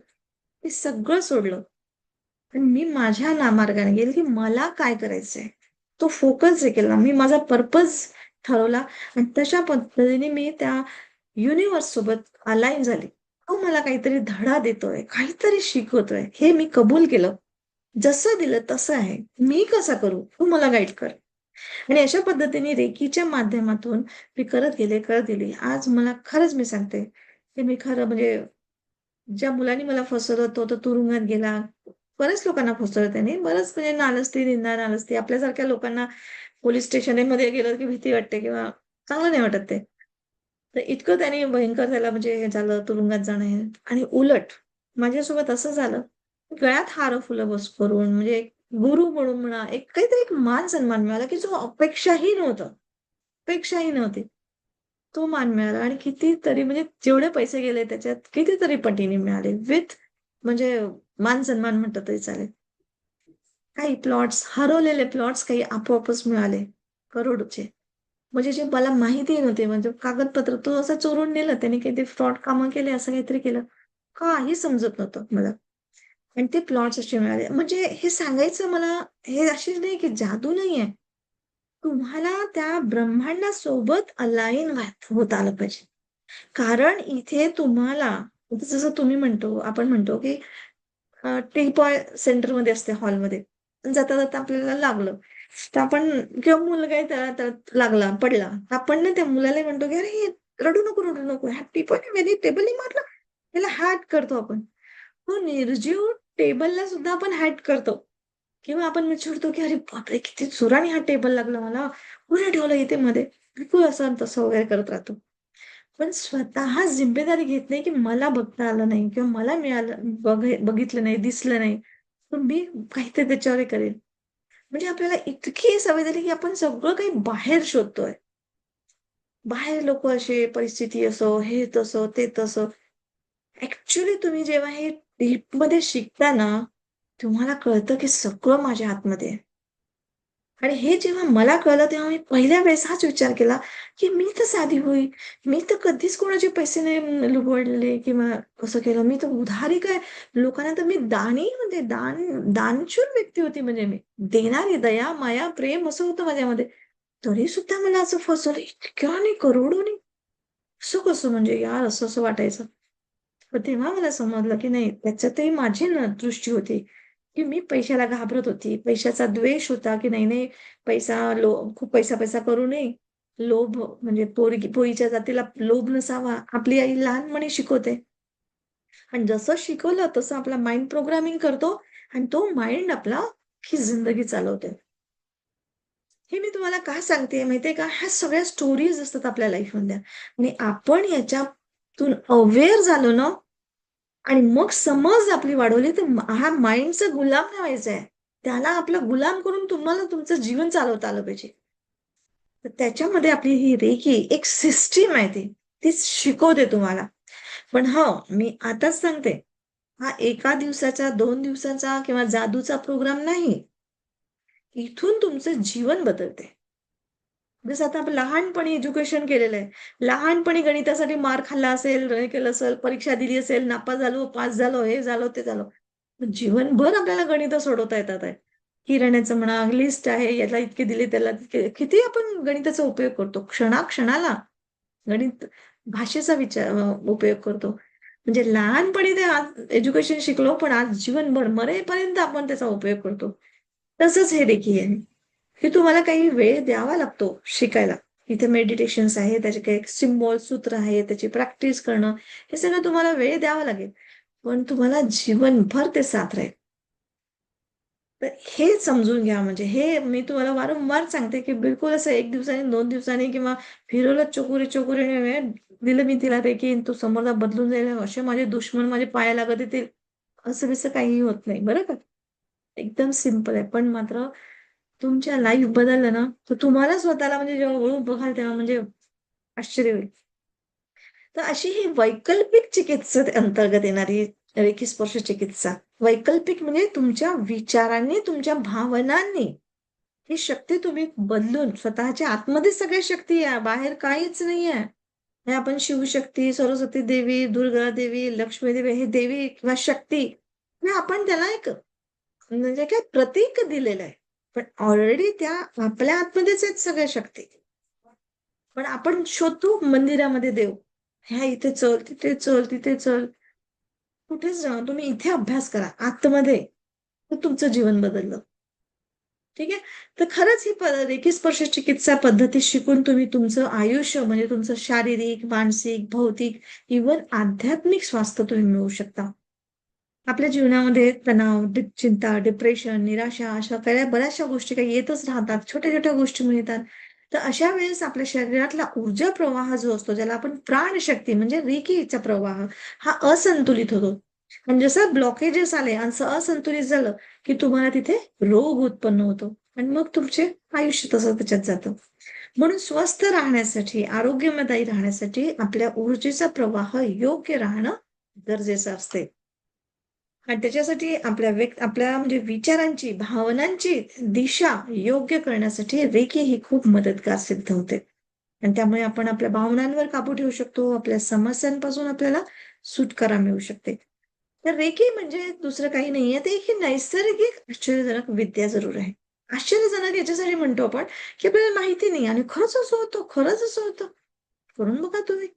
हे सगळं सोडलं. आणि मी माझ्या नामार्गाने गेले की मला काय करायचंय तो फोकस जे केला मी माझा पर्पज ठरवला आणि तशा पद्धतीने मी त्या युनिव्हर्स सोबत अलाईन झाले. तो मला काहीतरी धडा देतोय, काहीतरी शिकवतोय हे मी कबूल केलं. जसं दिलं तसं आहे. मी कसं करू तू मला गाईड कर. आणि अशा पद्धतीने रेकीच्या माध्यमातून मी करत गेले. आज मला खरंच मी सांगते, की मी खरं म्हणजे ज्या मुलांनी मला फसवलं तो तर तुरुंगात गेला. बऱ्याच लोकांना फसवलं त्याने. बरंच म्हणजे नालस्ती, निंदा, नालस्ती आपल्यासारख्या लोकांना पोलिस स्टेशनमध्ये गेलं की भीती वाटते किंवा चांगलं नाही वाटत ते. तर इतकं त्याने भयंकर त्याला म्हणजे हे झालं तुरुंगात जाणं हे आणि उलट माझ्यासोबत असं झालं, गळ्यात हार फुलं बस करून म्हणजे एक गुरु म्हणून म्हणा, एक काहीतरी एक मान-सन्मान मिळाला, की जो अपेक्षाही नव्हतं. अपेक्षाही नव्हती. तो मान मिळाला आणि कितीतरी म्हणजे जेवढे पैसे गेले त्याच्यात कितीतरी पटीने मिळाले. विथ म्हणजे मान-सन्मान म्हटलं तरी चालेल. काही प्लॉट्स, हरवलेले प्लॉट्स काही आपोआपच मिळाले. करोडचे. म्हणजे जे मला माहिती नव्हते म्हणजे कागदपत्र तो असं चोरून नेलं त्याने काहीतरी फ्रॉड कामं केले असं काहीतरी केलं. काही समजत नव्हतं मला. आणि ते प्लॉट्स असे मिळाले. म्हणजे हे सांगायचं मला हे अशी नाही की जादू नाहीये. तुम्हाला त्या ब्रह्मांडासोबत अलाईन होत आलं पाहिजे. कारण इथे तुम्हाला जसं तुम्ही म्हणतो, आपण म्हणतो की टी पॉय सेंटरमध्ये असते हॉलमध्ये. जाता-जाता आपल्याला लागलं. तर आपण किंवा मुलगा आहे त्याला त्याला लागला, पडला. आपण ना त्या मुलाला म्हणतो की "अरे रडू नको, रडू नको. ह्या टीपॉयने वेली टेबलनी मारलं." त्याला हॅट करतो आपण. तो निर्जीव टेबलला सुद्धा आपण हॅट करतो. किंवा आपण विचारतो की "अरे बापरे! किती जोराने हा टेबल लागला मला. कोणी ठेवलं इथे मध्ये?" बिलकुल असं आणि तसं वगैरे करत राहतो. पण स्वतः जिम्मेदारी घेत नाही की मला बघता आलं नाही किंवा मला मिळालं बघितलं नाही, दिसलं नाही. तर मी काहीतरी त्याच्यावर हे करेल. म्हणजे आपल्याला इतकी सवय झाली की आपण सगळं काही बाहेर शोधतोय. बाहेर लोकं असे, परिस्थिती असो, हे तसं, ते तसं. ॲक्चुअली तुम्ही जेव्हा हे डीपमध्ये शिकता ना, तुम्हाला कळतं की सगळं माझ्या आतमध्ये आहे. आणि हे जेव्हा मला कळलं तेव्हा मी पहिल्या वेळेस हाच विचार केला, की मी तर साधी होई. मी तर कधीच कोणाचे पैसे नाही लुबाडले किंवा असं केलं. मी तर उधारी काय लोकांना तर मी दानी म्हणजे दानशूर व्यक्ती होती म्हणजे मी. देणारी दया, माया, प्रेम असं होतं माझ्यामध्ये. तरी सुद्धा मला असं फसवलं इतक्याने, करोडोनी. असं कसं म्हणजे यार असं-असं वाटायचं. मग तेव्हा मला समजलं, की नाही त्याच्यातही माझी ना दृष्टी होती, की मी पैशाला घाबरत होती. पैशाचा द्वेष होता, की नाही खूप पैसा-पैसा करू नये. लोभ म्हणजे पोरीच्या जातीला लोभ नसावा. आपली आई लहानपणी शिकवते. आणि जसं शिकवलं तसं आपला माइंड प्रोग्रामिंग करतो आणि तो माइंड आपला अख्खी जिंदगी चालवते. हे मी तुम्हाला का सांगते माहितीये का? ह्या सगळ्या स्टोरीज असतात आपल्या लाईफमधल्या आणि आपण याच्यातून अवेअर झालो ना आणि मग समज आपली वाढवली तर हा माइंडचा गुलाम नाही व्हायचा आहे. त्याला आपला गुलाम करून तुम्हाला तुमचं जीवन चालवता आलं पाहिजे. तर त्याच्यामध्ये आपली ही रेखी एक सिस्टम आहे ती. ती शिकवते तुम्हाला. पण मी आताच सांगते, हा एका दिवसाचा, 2 दिवसाचा किंवा जादूचा प्रोग्राम नाही. इथून तुमचं जीवन बदलते. जसं आता आपण लहानपणी एज्युकेशन केलेलं आहे. लहानपणी गणितासाठी मार खाल्ला असेल, हे केलं असेल, परीक्षा दिली असेल, नापास झालो, पास झालो, हे झालं, ते झालं. पण जीवनभर आपल्याला गणितं सोडवता येतात आहे. किराण्याचं म्हणा, लिस्ट आहे, याला इतके दिले, त्याला तितके किती आपण गणिताचा उपयोग करतो. क्षणाक्षणाला गणित भाषेचा उपयोग करतो. म्हणजे लहानपणी ते आज एज्युकेशन शिकलो, पण आज जीवनभर मरेपर्यंत आपण त्याचा उपयोग करतो. तसंच हे देखील आहे. की तुम्हाला काही वेळ द्यावा लागतो शिकायला. इथे मेडिटेशन्स आहे, त्याचे काही सिम्बॉल, सूत्र आहे, त्याची प्रॅक्टिस करणं, हे सगळं तुम्हाला वेळ द्यावा लागेल. पण तुम्हाला जीवनभर ते साथ राहील. तर हे समजून घ्या म्हणजे हे मी तुम्हाला वारंवार सांगते, की बिलकुल असं 1 दिवसाने, 2 दिवसांनी किंवा फिरवलं चकोरी-चकोरीने वेळ दिलं मी तिला ते, की तो समोरचा बदलून जाईल, असे माझे दुश्मन माझे पाया लागत येतील, असं-बिसं काहीही होत नाही, बरं का. एकदम सिंपल आहे. पण मात्र तुमच्या लाईफ बदललं ना, तर तुम्हाला स्वतःला म्हणजे जेव्हा वळून बघाल तेव्हा म्हणजे आश्चर्य होईल. तर अशी ही वैकल्पिक चिकित्सा अंतर्गत येणारी रेकी स्पर्श चिकित्सा. वैकल्पिक म्हणजे तुमच्या विचारांनी, तुमच्या भावनांनी ही शक्ती तुम्ही बदलून स्वतःच्या आतमध्ये सगळी शक्ती आहे, बाहेर काहीच नाहीये. हे आपण शिवशक्ती, सरस्वती देवी, दुर्गा देवी, लक्ष्मी देवी हे देवी किंवा शक्ती हे आपण त्याला एक म्हणजे काय प्रतीक दिलेलं आहे. पण ऑलरेडी त्या आपल्या आतमध्येच आहेत सगळ्या शक्ती. पण आपण शोधतो मंदिरामध्ये देव. ह्या इथे चल, तिथे चल, तिथे चल. कुठेच जा. तुम्ही इथे अभ्यास करा आतमध्ये. तर तुमचं जीवन बदललं. ठीक आहे. तर खरंच ही रेकी स्पर्श चिकित्सा पद्धती शिकून तुम्ही तुमचं आयुष्य म्हणजे तुमचं शारीरिक, मानसिक, भौतिक इव्हन आध्यात्मिक स्वास्थ्य तुम्ही मिळवू शकता. आपल्या जीवनामध्ये तणाव, चिंता, डिप्रेशन, निराशा अशा काही बऱ्याचशा गोष्टी काही येतच राहतात. छोट्या-छोट्या गोष्टी मिळतात. तर अशा वेळेस आपल्या शरीरातला ऊर्जा प्रवाह जो असतो, ज्याला आपण प्राणशक्ती म्हणजे रेकीचा प्रवाह हा असंतुलित होतो. आणि जसं ब्लॉकेजेस आले, असं असंतुलित झालं, की तुम्हाला तिथे रोग उत्पन्न होतो आणि मग तुमचे आयुष्य तसं त्याच्यात जातं. म्हणून स्वस्थ राहण्यासाठी, आरोग्यमयदायी राहण्यासाठी आपल्या ऊर्जेचा प्रवाह योग्य राहणं गरजेचं असते. आणि त्याच्यासाठी आपल्या म्हणजे विचारांची, भावनांची दिशा योग्य करण्यासाठी रेकी ही खूप मदतगार सिद्ध होते. आणि त्यामुळे आपण आपल्या भावनांवर काबू ठेवू शकतो. आपल्या समस्यांपासून आपल्याला सुटका मिळू शकते. तर रेकी म्हणजे दुसरं काही नाहीये. ते ही नैसर्गिक आश्चर्यजनक विद्या जरूर आहे. आश्चर्यजनक याच्यासाठी म्हणतो आपण, की आपल्याला माहिती नाही आणि खरंच असं होतं, खरंच असं होतं. करून बघा तुम्ही.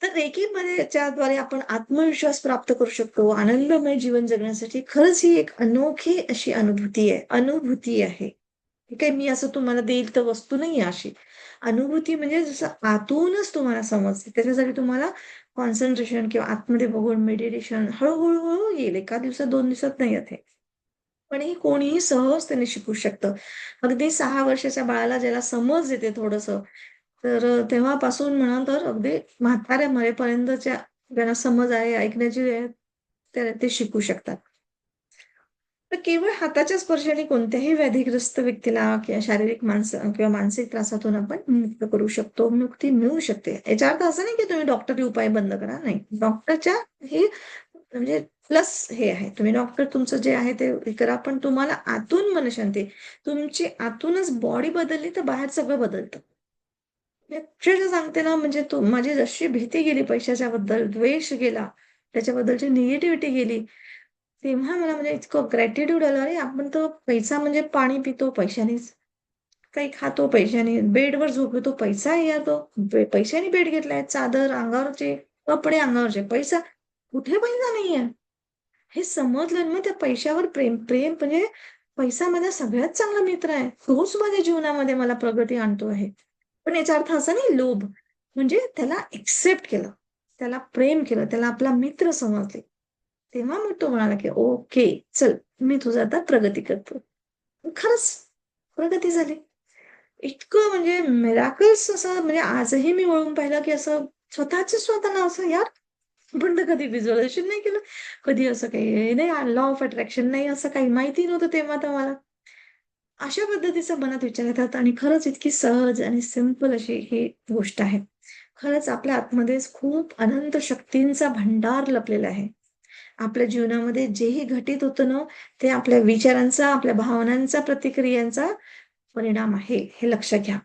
तर रेकीमध्ये च्याद्वारे आपण आत्मविश्वास प्राप्त करू शकतो. आनंदमय जीवन जगण्यासाठी खरंच ही एक अनोखी अशी अनुभूती आहे. हे काही मी असं तुम्हाला देईल तर वस्तू नाहीये अशी. अनुभूती म्हणजे जसं आतूनच तुम्हाला समजते. त्याच्यासाठी तुम्हाला कॉन्सन्ट्रेशन किंवा आतमध्ये बघून मेडिटेशन हळू येईल. एका दिवसात, 2 दिवसात नाही येत हे. पण हे कोणीही सहजतेने शिकू शकतं. अगदी 6 वर्षाच्या बाळाला ज्याला समज येते थोडंसं, तर तेव्हापासून म्हणा तर अगदी म्हाताऱ्या मरेपर्यंतच्या ज्यांना समज आहे, ऐकण्याची आहे, ते शिकू शकतात. तर केवळ हाताच्या स्पर्शाने कोणत्याही व्याधीग्रस्त व्यक्तीला किंवा शारीरिक किंवा मानसिक त्रासातून आपण मुक्त करू शकतो, मुक्ती मिळू शकते. याचा अर्थ असा नाही की तुम्ही डॉक्टरी उपाय बंद करा. नाही. डॉक्टरच्या हे म्हणजे प्लस हे आहे. तुम्ही डॉक्टर तुमचं जे आहे ते हे करा, पण तुम्हाला आतून मनःशांती, तुमची आतूनच बॉडी बदलली तर बाहेर सगळं बदलतं. मी अक्षरशः सांगते ना, म्हणजे माझी जशी भीती गेली पैशाच्याबद्दल, द्वेष गेला, त्याच्याबद्दलची निगेटिव्हिटी गेली, तेव्हा मला म्हणजे इतकं ग्रॅटिट्यूड आलं, अरे आपण तर पैसा म्हणजे पाणी पितो पैशानेच, काही खातो पैशाने, बेडवर झोपतो पैसा येतो, पैशाने बेड घेतलाय, चादर अंगावरचे, कपडे अंगावरचे, पैसा कुठे पैसा नाहीये. हे समजलं आणि मग त्या पैशावर प्रेम प्रेम म्हणजे पैसा माझा सगळ्यात चांगला मित्र आहे. तोच माझ्या जीवनामध्ये मला प्रगती आणतो आहे. पण याचा अर्थ असा नाही लोभ. म्हणजे त्याला एक्सेप्ट केलं. त्याला प्रेम केलं. त्याला आपला मित्र समजले. तेव्हा मग तो म्हणाला, की "ओके, चल मी तुझं आता प्रगती करतो." खरंच प्रगती झाली. इतकं म्हणजे मिराकल्स असं म्हणजे आजही मी वळून पाहिलं, की असं स्वतःला असं यार आपण तर कधी व्हिज्युअलायझेशन नाही केलं. कधी असं काही नाही लॉ ऑफ अट्रॅक्शन नाही असं काही माहिती नव्हतं तेव्हा तर मला. अशा पद्धतीचा मनात विचार येतात आणि खरंच इतकी सहज आणि सिंपल अशी ही गोष्ट आहे. खरंच आपल्या आतमध्येच खूप अनंत शक्तींचा भंडार लपलेला आहे. आपल्या जीवनामध्ये जेही घटित होतं ना, ते आपल्या विचारांचा, आपल्या भावनांचा, प्रतिक्रियांचा परिणाम आहे, हे लक्षात घ्या.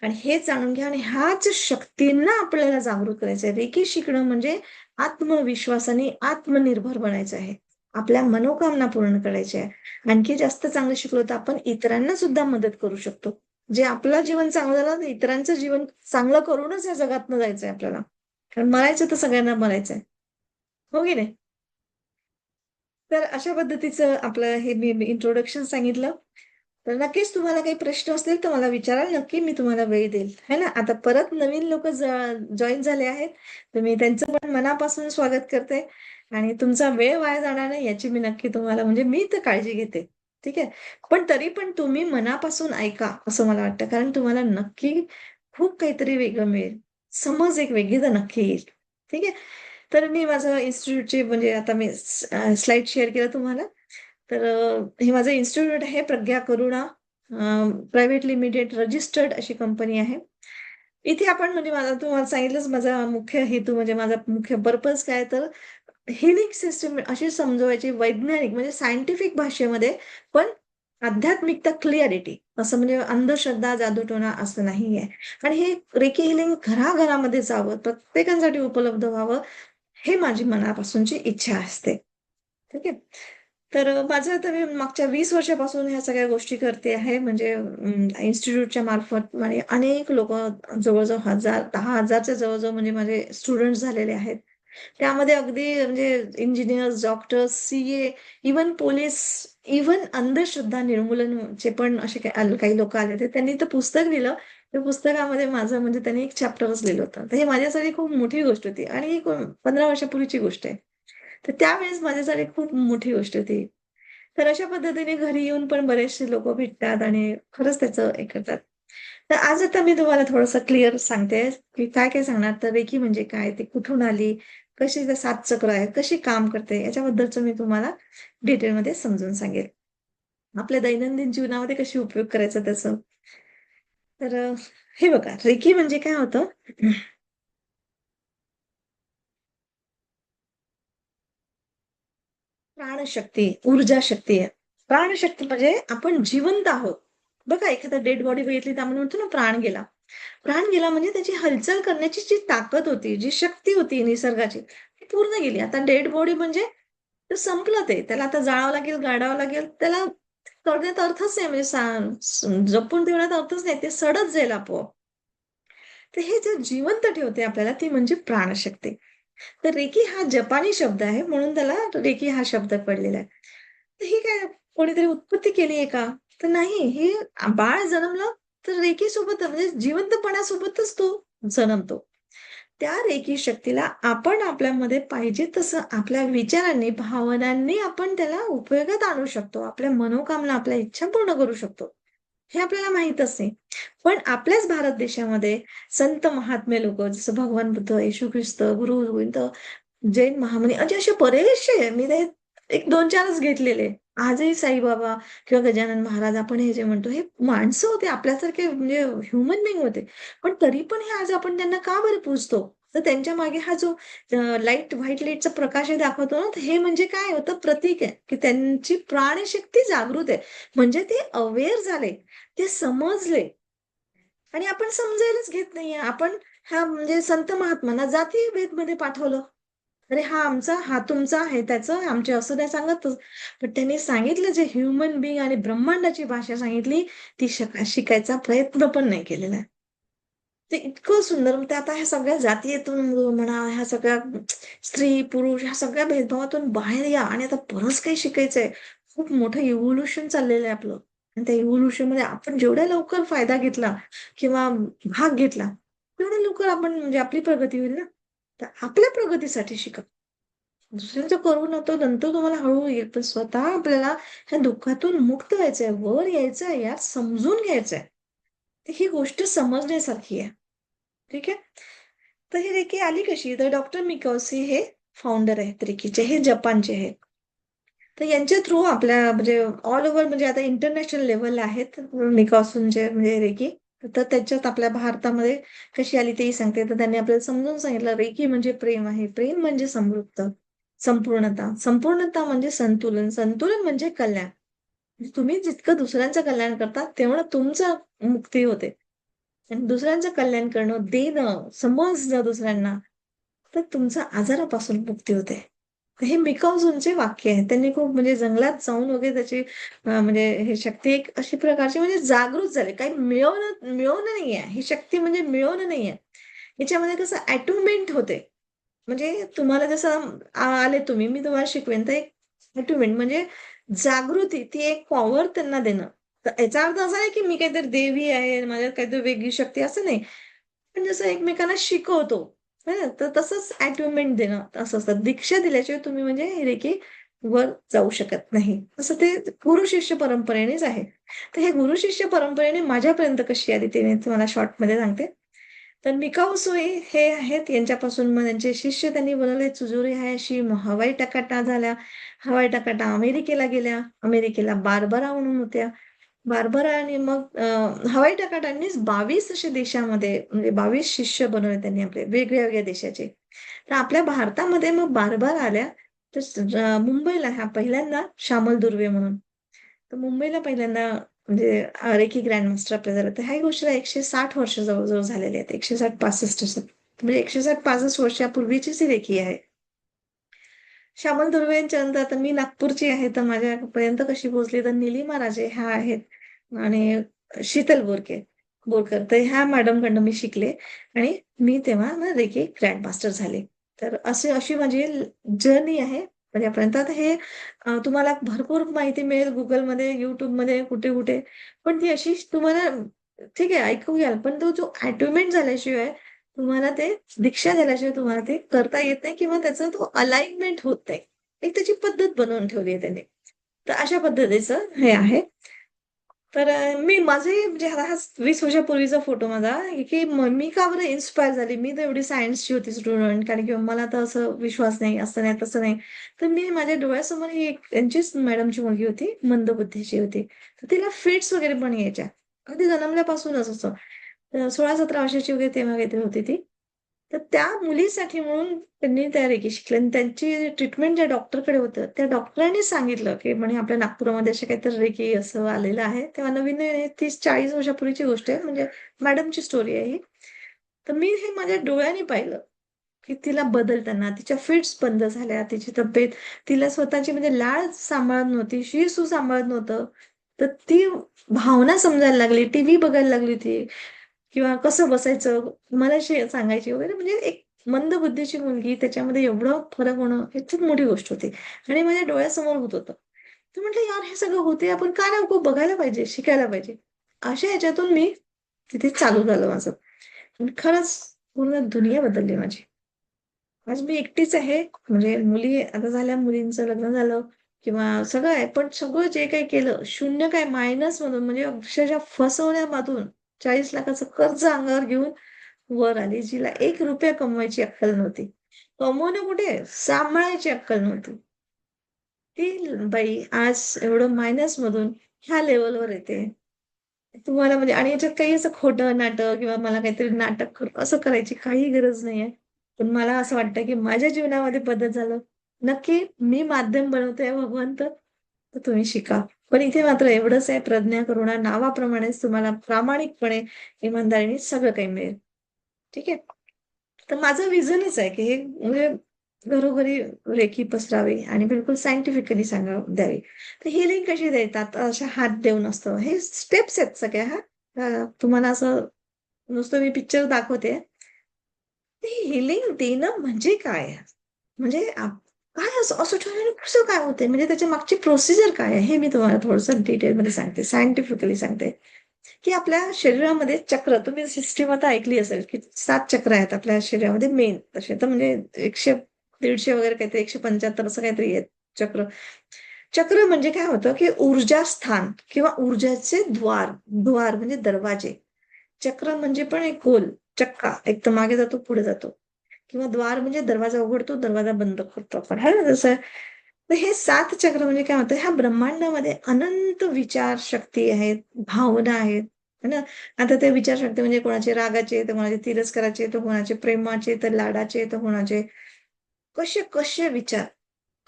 आणि हे जाणून घ्या आणि ह्याच शक्तींना आपल्याला जागृत करायचं आहे. रेकी शिकणं म्हणजे आत्मविश्वासाने आत्मनिर्भर बनायचं आहे. आपल्या मनोकामना पूर्ण करायच्या आहे. आणखी जास्त चांगलं शिकलो तर आपण इतरांना सुद्धा मदत करू शकतो. जे आपलं जीवन चांगलं झालं, तर इतरांचं जीवन चांगलं करूनच या जगातनं जायचंय आपल्याला. कारण मरायचं तर सगळ्यांना मरायचंय. हो की नाही? तर अशा पद्धतीचं आपलं हे मी इंट्रोडक्शन सांगितलं. तर नक्कीच तुम्हाला काही प्रश्न असतील तर मला विचारा. नक्की मी तुम्हाला वेळ देईल. है ना? आता परत नवीन लोकं जॉइन झाले आहेत. तर मी त्यांचं पण मनापासून स्वागत करते आणि तुमचा वेळ वाया जाणार नाही याची मी नक्की तुम्हाला म्हणजे मी तर काळजी घेते. ठीक आहे. पण तरी पण तुम्ही मनापासून ऐका असं मला वाटतं. कारण तुम्हाला नक्की खूप काहीतरी वेगळं मिळेल. समज एक वेगळी तर नक्की येईल. ठीक आहे. तर मी माझं इन्स्टिट्यूटची म्हणजे आता मी स्लाईड शेअर केलं तुम्हाला. तर हे माझं इन्स्टिट्यूट आहे प्रज्ञा करुणा प्रायव्हेट लिमिटेड रजिस्टर्ड अशी कंपनी आहे. इथे आपण म्हणजे मला तुम्हाला सांगितलंच माझा मुख्य हेतू म्हणजे माझा मुख्य पर्पज काय तर हीलिंग सिस्टम अशी समजवायची वैज्ञानिक म्हणजे सायंटिफिक भाषेमध्ये पण आध्यात्मिकता, क्लिअरिटी असं म्हणजे अंधश्रद्धा, जादूटोणा असं नाहीये. आणि हे रेकी हिलिंग घराघरामध्ये जावं, प्रत्येकासाठी उपलब्ध व्हावं, हे माझी मनापासूनची इच्छा असते. ठीक आहे. तर माझं आता मी मागच्या 20 वर्षापासून ह्या सगळ्या गोष्टी करते आहे. म्हणजे इन्स्टिट्यूटच्या मार्फत आणि अनेक लोकं जवळ-जवळ 1000 10,000च्या जवळ म्हणजे माझे स्टुडंट्स झालेले आहेत. त्यामध्ये अगदी म्हणजे engineers, doctors, CA, even police, even अंधश्रद्धा निर्मूलनचे पण असे काही लोकं आले होते. त्यांनी तर पुस्तक दिलं. त्या पुस्तकामध्ये माझं म्हणजे त्यांनी एक चॅप्टरच लिहिलं होतं. तर हे माझ्यासाठी खूप मोठी गोष्ट होती आणि ही 15 वर्षापूर्वीची गोष्ट आहे. तर त्यावेळेस माझ्यासाठी खूप मोठी गोष्ट होती. तर अशा पद्धतीने घरी येऊन पण बरेचसे लोकं भेटतात आणि खरंच त्याचं हे करतात. तर आज आता मी तुम्हाला थोडंसं क्लिअर सांगते, की काय-काय सांगणार. तर रेकी म्हणजे काय? ते कुठून आली? कशी ते 7 चक्र आहेत, कशी काम करते? याच्याबद्दलचं मी तुम्हाला डिटेलमध्ये समजून सांगेल. आपल्या दैनंदिन जीवनामध्ये कशी उपयोग करायचा त्याचा. तर हे बघा रेकी म्हणजे काय होतं? प्राणशक्ती, ऊर्जा शक्ती आहे. प्राणशक्ती म्हणजे आपण जिवंत आहोत. बघा एखादा डेड बॉडी बघितली तर आपण म्हणतो ना प्राण गेला. प्राण गेला म्हणजे त्याची हालचाल करण्याची जी ताकद होती, जी शक्ती होती निसर्गाची, ती पूर्ण गेली. आता डेड बॉडी म्हणजे ते संपलं ते. त्याला आता जाळावं लागेल, गाडावं लागेल. त्याला करण्यात अर्थच नाही म्हणजे जपून ठेवण्यात अर्थच नाही. ते सडत जाईल आपोआप. तर हे जे जिवंत ठेवते आपल्याला ती म्हणजे प्राणशक्ती. तर रेकी हा जपानी शब्द आहे म्हणून त्याला रेकी हा शब्द पडलेला आहे. तर ही काय कोणीतरी उत्पत्ती केली आहे का? तर नाही. हे बाळ जन्मलं तर रेकी सोबत म्हणजे जिवंतपणासोबतच तो जन्मतो. त्या रेकी शक्तीला आपण आपल्यामध्ये पाहिजे तसं आपल्या विचारांनी, भावनांनी आपण त्याला उपयोगात आणू शकतो. आपल्या मनोकामना, आपल्या इच्छा पूर्ण करू शकतो. हे आपल्याला माहीतच नाही. पण आपल्याच भारत देशामध्ये संत महात्मे लोकं जसं भगवान बुद्ध, येशू ख्रिस्त, गुरु गोविंद, जैन महामुनी म्हणजे असे बरेचसे मी ते एक 2-4च घेतलेले. आजही साईबाबा किंवा गजानन महाराज आपण हे जे म्हणतो हे माणसं होते आपल्यासारखे म्हणजे ह्युमन बीइंग होते. पण तरी पण हे आज आपण त्यांना का बरं पूजतो? तर त्यांच्या मागे हा जो लाईट व्हाईट लाईटचा प्रकाश हे दाखवतो ना, तर हे म्हणजे काय होतं प्रतीक आहे, की त्यांची प्राणशक्ती जागृत आहे. म्हणजे ते अवेअर झाले, ते समजले आणि आपण समजायलाच घेत नाहीये. आपण ह्या म्हणजे संत महात्मांना जातीभेदमध्ये पाठवलं. अरे हा आमचा, हा तुमचा, हे त्याचं, आमचे असं नाही सांगतच. पण त्यांनी सांगितलं जे ह्युमन बीइंग आणि ब्रह्मांडाची भाषा सांगितली, ती शिकायचा प्रयत्न पण नाही केलेला आहे. ते इतकं सुंदर ते आता ह्या सगळ्या जातीयेतून म्हणा, ह्या सगळ्या स्त्री, पुरुष ह्या सगळ्या भेदभावातून बाहेर या आणि आता बरंच काही शिकायचंय. खूप मोठं इव्होल्यूशन चाललेलं आहे आपलं. आणि त्या इव्होल्यूशनमध्ये आपण जेवढ्या लवकर फायदा घेतला किंवा भाग घेतला, तेवढ्या लवकर आपण म्हणजे आपली प्रगती होईल ना. तर आपल्या प्रगतीसाठी शिका. दुसऱ्यांचं करू न तो नंतर तुम्हाला हळू येईल. पण स्वतः आपल्याला ह्या दुःखातून मुक्त व्हायचंय, वर यायचंय, यात समजून घ्यायचंय. तर ही गोष्ट समजण्यासारखी आहे. ठीक आहे. तर ही रेकी आली कशी? तर डॉक्टर मिकाओसी हे फाउंडर आहेत रेकीचे. हे जपानचे आहेत. तर यांच्या थ्रू आपल्या म्हणजे ऑल ओव्हर म्हणजे आता इंटरनॅशनल लेव्हलला आहेत मिकाओसूनचे म्हणजे रेकी. तर त्याच्यात आपल्या भारतामध्ये कशी आली तेही सांगते. तर त्यांनी आपल्याला समजून सांगितलं रेकी म्हणजे प्रेम आहे. प्रेम म्हणजे समृद्ध, संपूर्णता. संपूर्णता म्हणजे संतुलन. संतुलन म्हणजे कल्याण. म्हणजे तुम्ही जितकं दुसऱ्यांचं कल्याण करता, तेवढं तुमचं मुक्ती होते. आणि दुसऱ्यांचं कल्याण करणं, देणं, समजणं दुसऱ्यांना, तर तुमचं आजारापासून मुक्ती होते. हे मिकावजूंचे वाक्य आहे. त्यांनी खूप म्हणजे जंगलात जाऊन वगैरे त्याची म्हणजे हे शक्ती एक अशी प्रकारची म्हणजे जागृत झाले. काही मिळवणं मिळवणं नाहीये. ही शक्ती म्हणजे मिळवणं नाहीये. याच्यामध्ये कसं अटूनमेंट होते. म्हणजे तुम्हाला जसं आले तुम्ही, मी तुम्हाला शिकवेन. तर एक अटूनमेंट म्हणजे जागृती, ती एक पॉवर त्यांना देणं. तर याचा अर्थ असा नाही, की मी काहीतरी देवी आहे, माझ्यात काहीतरी वेगळी शक्ती असं नाही. पण जसं एकमेकांना शिकवतो, है ना? तर तसंच अटूनमेंट देणं असं असतं. दीक्षा दिल्याशिवाय तुम्ही म्हणजे रेकी वर जाऊ शकत नाही. असं ते गुरु-शिष्य परंपरेनेच आहे. तर हे गुरु-शिष्य परंपरेने माझ्यापर्यंत कशी आली ते मी तुम्हाला शॉर्टमध्ये सांगते. तर मिकाऊ सोई हे आहेत यांच्यापासून मग त्यांचे शिष्य त्यांनी बनवले चुजोरी हायाशी, मग हवाई टकाटा झाल्या. हवाई टकाटा अमेरिकेला गेल्या. अमेरिकेला बार्बरा म्हणून होत्या. बार्बरा आणि मग हवाई टकाटांनीच 22 अशा देशामध्ये म्हणजे 22 शिष्य बनवले त्यांनी आपले वेगळ्या-वेगळ्या देशाचे. तर आपल्या भारतामध्ये मग बार्बरा आल्या. तर मुंबईला ह्या पहिल्यांदा श्यामल दुर्वे म्हणून. तर मुंबईला पहिल्यांदा म्हणजे रेकी ग्रँड मास्टर आपल्या झालं. तर ह्या गोष्टीला 160 वर्ष जवळजवळ झालेली आहेत. 160-65 असं. म्हणजे 160-65 वर्षापूर्वीचीच ही रेकी आहे. श्यामल दुर्वे यांच्या नंतर आता मी नागपूरची आहे, तर माझ्यापर्यंत कशी पोहोचली तर निलिमा राजे ह्या आहेत आणि शीतल बोरकर तर ह्या मॅडम कडनं मी शिकले आणि मी तेव्हा ना रेकी ग्रँड मास्टर झाले. तर अशी माझी जर्नी आहे पर्यंत. आता हे तुम्हाला भरपूर माहिती मिळेल गुगलमध्ये, युट्यूबमध्ये, कुठे कुठे. पण ती अशी तुम्हाला ठीक आहे ऐकू घ्याल, पण तो जो अचिव्हमेंट झाल्याशिवाय तुम्हाला ते दीक्षा झाल्याशिवाय तुम्हाला ते करता येत नाही किंवा त्याचा तो अलाइनमेंट होत नाही. एक त्याची पद्धत बनवून ठेवली आहे त्याने. तर अशा पद्धतीचं हे आहे. तर मी माझंही म्हणजे हा 20 वर्षापूर्वीचा फोटो माझा की मी का बरं इन्स्पायर झाली. मी तर एवढी सायन्सची होती स्टुडंट, कारण की मला तर असं विश्वास नाही, असं नाही, तसं नाही. तर मी माझ्या डोळ्यासमोर ही एक त्यांचीच मॅडमची मुलगी होती, मंदबुद्धीची होती. तर तिला फिट्स वगैरे पण यायच्या. अगदी जन्मल्यापासूनच असं. 16-17 वर्षाची वगैरे तेव्हा काहीतरी होती ती. तर त्या मुलीसाठी म्हणून त्यांनी त्या रेकी शिकल्या आणि त्यांची ट्रीटमेंट ज्या डॉक्टरकडे होतं, त्या डॉक्टरांनी सांगितलं, की म्हणे आपल्या नागपुरामध्ये असं काहीतरी रेकी असं आलेलं आहे. तेव्हा नवीन-नवीन आहे, 30-40 वर्षापूर्वीची गोष्ट आहे. म्हणजे मॅडमची स्टोरी आहे ही. तर मी हे माझ्या डोळ्यांनी पाहिलं, की तिला बदलताना तिच्या फिट्स बंद झाल्या, तिची तब्येत, तिला स्वतःची म्हणजे लाळ सांभाळत नव्हती, शिसू सांभाळत नव्हतं. तर ती भावना समजायला लागली, टीव्ही बघायला लागली होती. किंवा कसं बसायचं मला सांगायची वगैरे. म्हणजे एक मंद बुद्धीची मुलगी त्याच्यामध्ये एवढं फरक होणं ही खूप मोठी गोष्ट होती आणि माझ्या डोळ्यासमोर होत होतं. तर म्हटलं यार हे सगळं होते, आपण का नको बघायला पाहिजे, शिकायला पाहिजे. अशा ह्याच्यातून मी तिथे चालू झालं माझं. आणि खरंच पूर्ण दुनिया बदलली माझी. आज मी एकटीच आहे. म्हणजे मुली आता झाल्या, मुलींचं लग्न झालं किंवा सगळं आहे. पण सगळं जे काही केलं, शून्य काय मायनस मधून म्हणजे अक्षरशः फसवण्यामधून 40 लाखाचं कर्ज अंगावर घेऊन वर आली. जिला ₹1 कमवायची अक्कल नव्हती. कमवणं कुठे, सांभाळायची अक्कल नव्हती. ती बाई आज एवढं मायनस मधून ह्या लेव्हलवर येते. तुम्हाला म्हणजे आणि याच्यात काही असं खोटं नाटक किंवा मला काहीतरी नाटक असं करायची काही गरज नाहीये. पण मला असं वाटतं, की माझ्या जीवनामध्ये बदल झालं. नक्की मी माध्यम बनवते भगवंत, तर तुम्ही शिका. पण इथे मात्र एवढंच आहे, प्रज्ञा, करुणा नावाप्रमाणेच तुम्हाला प्रामाणिकपणे, इमानदारीने सगळं काही मिळेल. ठीक आहे? तर माझं विजनच आहे, की हे म्हणजे घरोघरी रेकी पसरावी आणि बिलकुल सायंटिफिकली द्यावी. तर हिलिंग कशी देतात? अशा हात देऊन असतं. हे स्टेप्स आहेत सगळ्या हां. तुम्हाला असं नुसतं मी पिक्चर दाखवते. ते हिलिंग देणं म्हणजे काय? म्हणजे काय असं असं ठेवल्याने कसं काय होतंय? म्हणजे त्याच्या मागची प्रोसिजर काय आहे? हे मी तुम्हाला थोडंसं डिटेलमध्ये सांगते. सायंटिफिकली सांगते. की आपल्या शरीरामध्ये चक्र तुम्ही सिस्टीम आता ऐकली असेल, की 7 चक्र आहेत आपल्या शरीरामध्ये मेन तसे तर म्हणजे 100-150 वगैरे काहीतरी 175 असं काहीतरी आहेत चक्र. चक्र म्हणजे काय होतं, की ऊर्जा स्थान किंवा ऊर्जाचे द्वार, द्वार म्हणजे दरवाजे. चक्र म्हणजे पण एक गोल, चक्का. एक तर मागे जातो, पुढे जातो किंवा द्वार म्हणजे दरवाजा उघडतो, दरवाजा बंद करतो आपण. आहे ना तसं? तर हे 7 चक्र म्हणजे काय होतं, ह्या ब्रह्मांडामध्ये अनंत विचार शक्ती आहेत, भावना आहेत. है ना? आता ते विचारशक्ती म्हणजे कोणाचे रागाचे, तर कोणाचे तिरस्काराचे, तर कोणाचे प्रेमाचे, तर लाडाचे, तर कोणाचे कसे कसे विचार.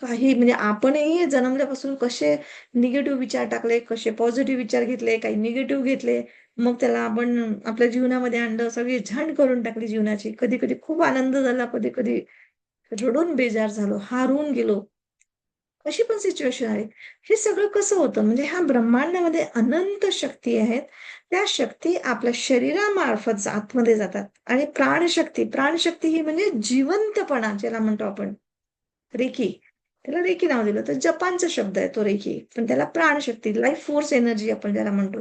काही म्हणजे आपणही जन्मल्यापासून कसे निगेटिव्ह विचार टाकले, कसे पॉझिटिव्ह विचार घेतले, काही निगेटिव्ह घेतले. मग त्याला आपण आपल्या जीवनामध्ये आणलं, सगळी झंड करून टाकली जीवनाची. कधी-कधी खूप आनंद झाला, कधी-कधी रडून बेजार झालो, हारून गेलो. अशी पण सिच्युएशन आहे. हे सगळं कसं होतं म्हणजे ह्या ब्रह्मांडामध्ये अनंत शक्ती आहेत. त्या शक्ती आपल्या शरीरामार्फत आतमध्ये जातात आणि प्राणशक्ती ही म्हणजे जिवंतपणा ज्याला म्हणतो आपण. रेकी. त्याला रेकी नाव दिलं. तर जपानचा शब्द आहे तो रेकी. पण त्याला प्राणशक्ती, लाईफ फोर्स एनर्जी आपण ज्याला म्हणतो.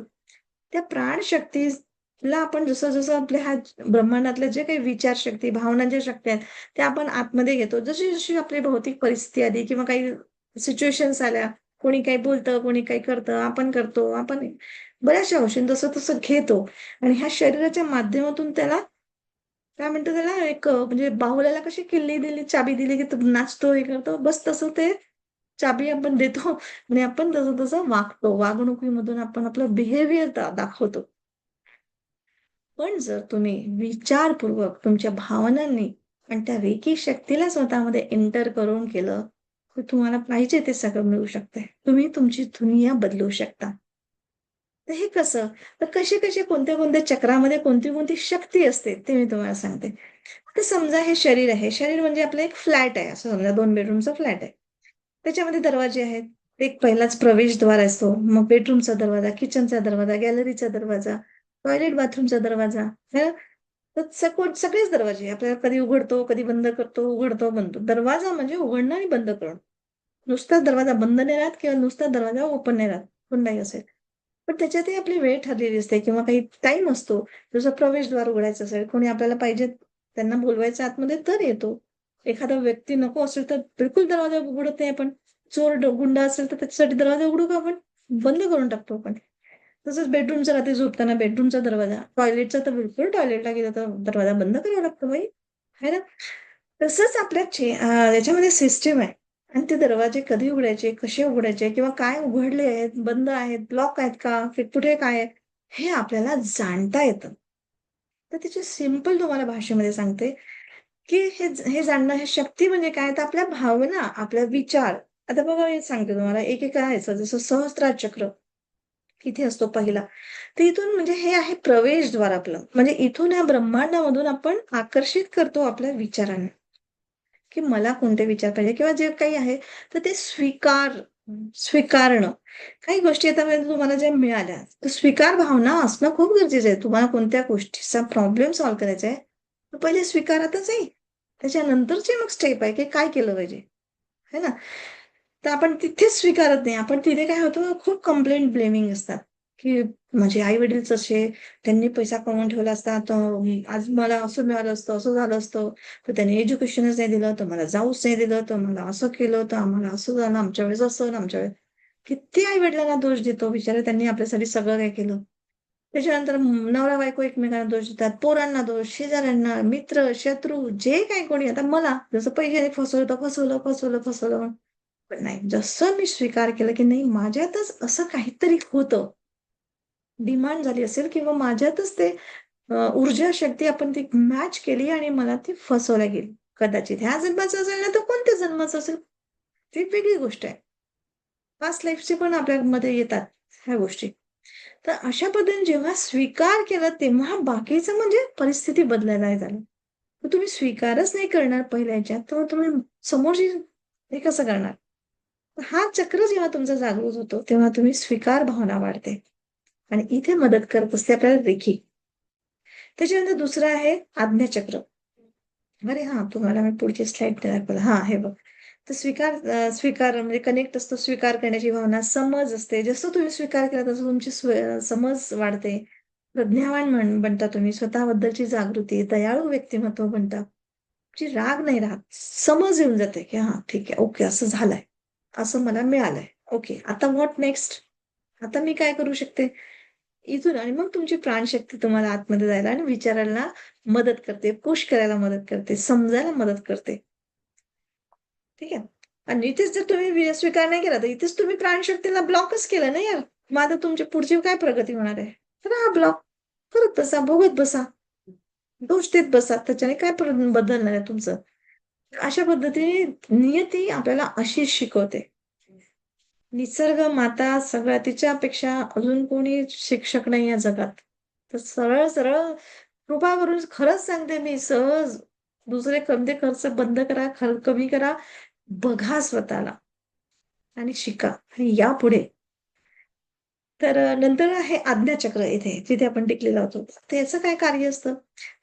त्या प्राणशक्तीला आपण जसं-जसं आपल्या ह्या ब्रह्मांडातले जे काही विचारशक्ती, भावनांच्या शक्ती आहेत, त्या आपण आतमध्ये घेतो. जशी-जशी आपली भौतिक परिस्थिती आली किंवा काही सिच्युएशन्स आल्या, कोणी काही बोलतं, कोणी काही करतं, आपण करतो. आपण बऱ्याचशा गोष्टी तसं-तसं घेतो आणि ह्या शरीराच्या माध्यमातून त्याला काय म्हणतो त्याला एक म्हणजे बाहुल्याला कशी किल्ली दिली, चाबी दिली, की तो नाचतो, हे करतो. बस तसं ते चाबी आपण देतो आणि आपण तसं-तसं वागतो. वागणुकीमधून आपण आपलं बिहेवियर दाखवतो. पण जर तुम्ही विचारपूर्वक तुमच्या भावनांनी आणि त्या रेकी शक्तीला स्वतःमध्ये एंटर करून केलं, तर तुम्हाला पाहिजे ते सगळं मिळू शकते. तुम्ही तुमची दुनिया बदलवू शकता. तर हे कसं? तर कसे-कसे, कोणत्या-कोणत्या चक्रामध्ये कोणती-कोणती शक्ती असते, ते मी तुम्हाला सांगते. तर समजा हे शरीर आहे. शरीर म्हणजे आपलं एक फ्लॅट आहे, असं समजा 2 बेडरूमचा फ्लॅट आहे. त्याच्यामध्ये दरवाजे आहेत. एक पहिलाच प्रवेशद्वार असतो. मग बेडरूमचा दरवाजा, किचनचा दरवाजा, गॅलरीचा दरवाजा, टॉयलेट बाथरूमचा दरवाजा, है ना? तर सगळेच दरवाजे आपल्याला कधी उघडतो, कधी बंद करतो, उघडतो, बंद. दरवाजा म्हणजे उघडणं आणि बंद करणं. नुसताच दरवाजा बंद नाही राहत किंवा नुसता दरवाजा ओपन नाही राहत, कुंडाही असेल. पण त्याच्यातही आपली वेळ ठरलेली असते किंवा काही टाईम असतो. जसं प्रवेशद्वार उघडायचं असेल, कोणी आपल्याला पाहिजे त्यांना बोलवायचं आतमध्ये तर येतो. एखादा व्यक्ती नको असेल तर बिलकुल दरवाजा उघडत नाही आपण. चोर गुंड असेल तर त्याच्यासाठी दरवाजा उघडू का आपण? बंद करून टाकतो आपण. तसंच बेडरूमचा रात्री झोपताना बेडरूमचा दरवाजा, टॉयलेटचा तर बिलकुल टॉयलेटला गेलं तर दरवाजा बंद करावा लागतो बाई, आहे ना? तसंच आपल्या याच्यामध्ये सिस्टम आहे आणि ते दरवाजे कधी उघडायचे, कसे उघडायचे किंवा काय उघडले आहेत, बंद आहेत, ब्लॉक आहेत का? की कुठे काय आहे? हे आपल्याला जाणता येतं. तर त्याची सिंपल तुम्हाला भाषेमध्ये सांगते, की हे जाणणं, हे शक्ती म्हणजे काय? तर आपल्या भावना, आपला विचार. आता बघा मी सांगते तुम्हाला एक आहे जसं सहस्त्रार चक्र इथे असतो पहिला. तर इथून म्हणजे हे आहे प्रवेशद्वार आपलं. म्हणजे इथून या ब्रह्मांडामधून आपण आकर्षित करतो आपल्या विचारांना. की मला कोणते विचार पाहिजे किंवा जे काही आहे, तर ते स्वीकारणं. काही गोष्टी आतापर्यंत तुम्हाला ज्या मिळाल्या, तर स्वीकार भावना असणं खूप गरजेचं आहे. तुम्हाला कोणत्या गोष्टीचा प्रॉब्लेम सॉल्व्ह करायचा आहे, तर पहिले स्वीकारातच आहे. त्याच्यानंतरची मग स्टेप आहे, की काय केलं पाहिजे, है ना? तर आपण तिथेच स्वीकारत नाही. आपण तिथे काय होतं, खूप कंप्लेंट ब्लेमिंग असतात, की माझे आई-वडीलच असे, त्यांनी पैसा कमवून ठेवला असता, तर आज मला असं मिळालं असतं, असं झालं असतं. तर त्याने एज्युकेशनच नाही दिलं, तर मला जाऊच नाही दिलं, तर मला असं केलं, तर आम्हाला असं झालं, आमच्या वेळेस असं आणि आमच्या वेळेस किती आई-वडिलांना दोष देतो. बिचारे त्यांनी आपल्यासाठी सगळं काही केलं. त्याच्यानंतर नवरा-बायको एकमेकांना दोष देतात, पोरांना दोष, शेजाऱ्यांना, मित्र, शत्रू, जे काही कोणी आता मला जसं पैशाने फसवलं, तर फसवलं, फसवलं, फसवलं म्हणून. पण नाही, जसं मी स्वीकार केलं, की नाही माझ्यातच असं काहीतरी होतं. डिमांड झाली असेल किंवा माझ्यातच ते ऊर्जा शक्ती आपण ती मॅच केली आणि मला ती फसवल्या गेली. कदाचित ह्या जन्माचं असेल ना, तर कोणत्या जन्माचं असेल, ती वेगळी गोष्ट आहे. पास्ट लाईफचे पण आपल्यामध्ये येतात ह्या गोष्टी. तर अशा पद्धतीने जेव्हा स्वीकार केला, तेव्हा बाकीचं म्हणजे परिस्थिती बदलायला नाही झाली. तर तुम्ही स्वीकारच नाही करणार पहिल्या ह्याच्यात, तर तुम्ही समोरची हे कसं करणार? हा चक्र जेव्हा तुमचा जागृत होतो, तेव्हा तुम्ही स्वीकार भावना वाढते आणि इथे मदत करत असते आपल्याला रेखी. त्याच्यानंतर दुसरं आहे आज्ञाचक्र. अरे हां, तुम्हाला मी पुढची स्लाईड दाखवलं. हां, हे बघ. तर स्वीकार म्हणजे कनेक्ट असतो, स्वीकार करण्याची भावना, समज असते. जसं तुम्ही स्वीकार केला तसं तुमची समज वाढते. प्रज्ञावान बनता तुम्ही. स्वतःबद्दलची जागृती, दयाळू व्यक्तिमत्व बनता. जी राग नाही राहत. समज येऊन जाते, की हां, ठीक आहे. ओके, असं झालंय. असं मला मिळालंय. ओके, आता व्हॉट नेक्स्ट? आता मी काय करू शकते? इथून आणि मग तुमची प्राणशक्ती तुम्हाला आतमध्ये जायला आणि विचारायला मदत करते, पुश करायला मदत करते, समजायला मदत करते. ठीक आहे? आणि इथेच जर तुम्ही स्वीकार नाही केला, तर इथेच तुम्ही प्राणशक्तीला ब्लॉकच केलं ना यार. मग आता तुमची पुढची काय प्रगती होणार आहे? तर हा ब्लॉक करत बसा, भोगत बसा, दोष देत बसा. त्याच्याने काय बदलणार आहे तुमचं? अशा पद्धतीने नियती आपल्याला अशीच शिकवते. निसर्ग माता सगळ्या तिच्यापेक्षा अजून कोणी शिक्षक नाही या जगात. तर सरळ-सरळ कृपा करून खरंच सांगते मी सहज दुसरे कोणते खर्च बंद करा, कमी करा. बघा स्वतःला आणि शिका आणि यापुढे. तर नंतर आहे आज्ञाचक्र इथे, जिथे आपण टिकलेलो होतो. त्याचं काय कार्य असतं?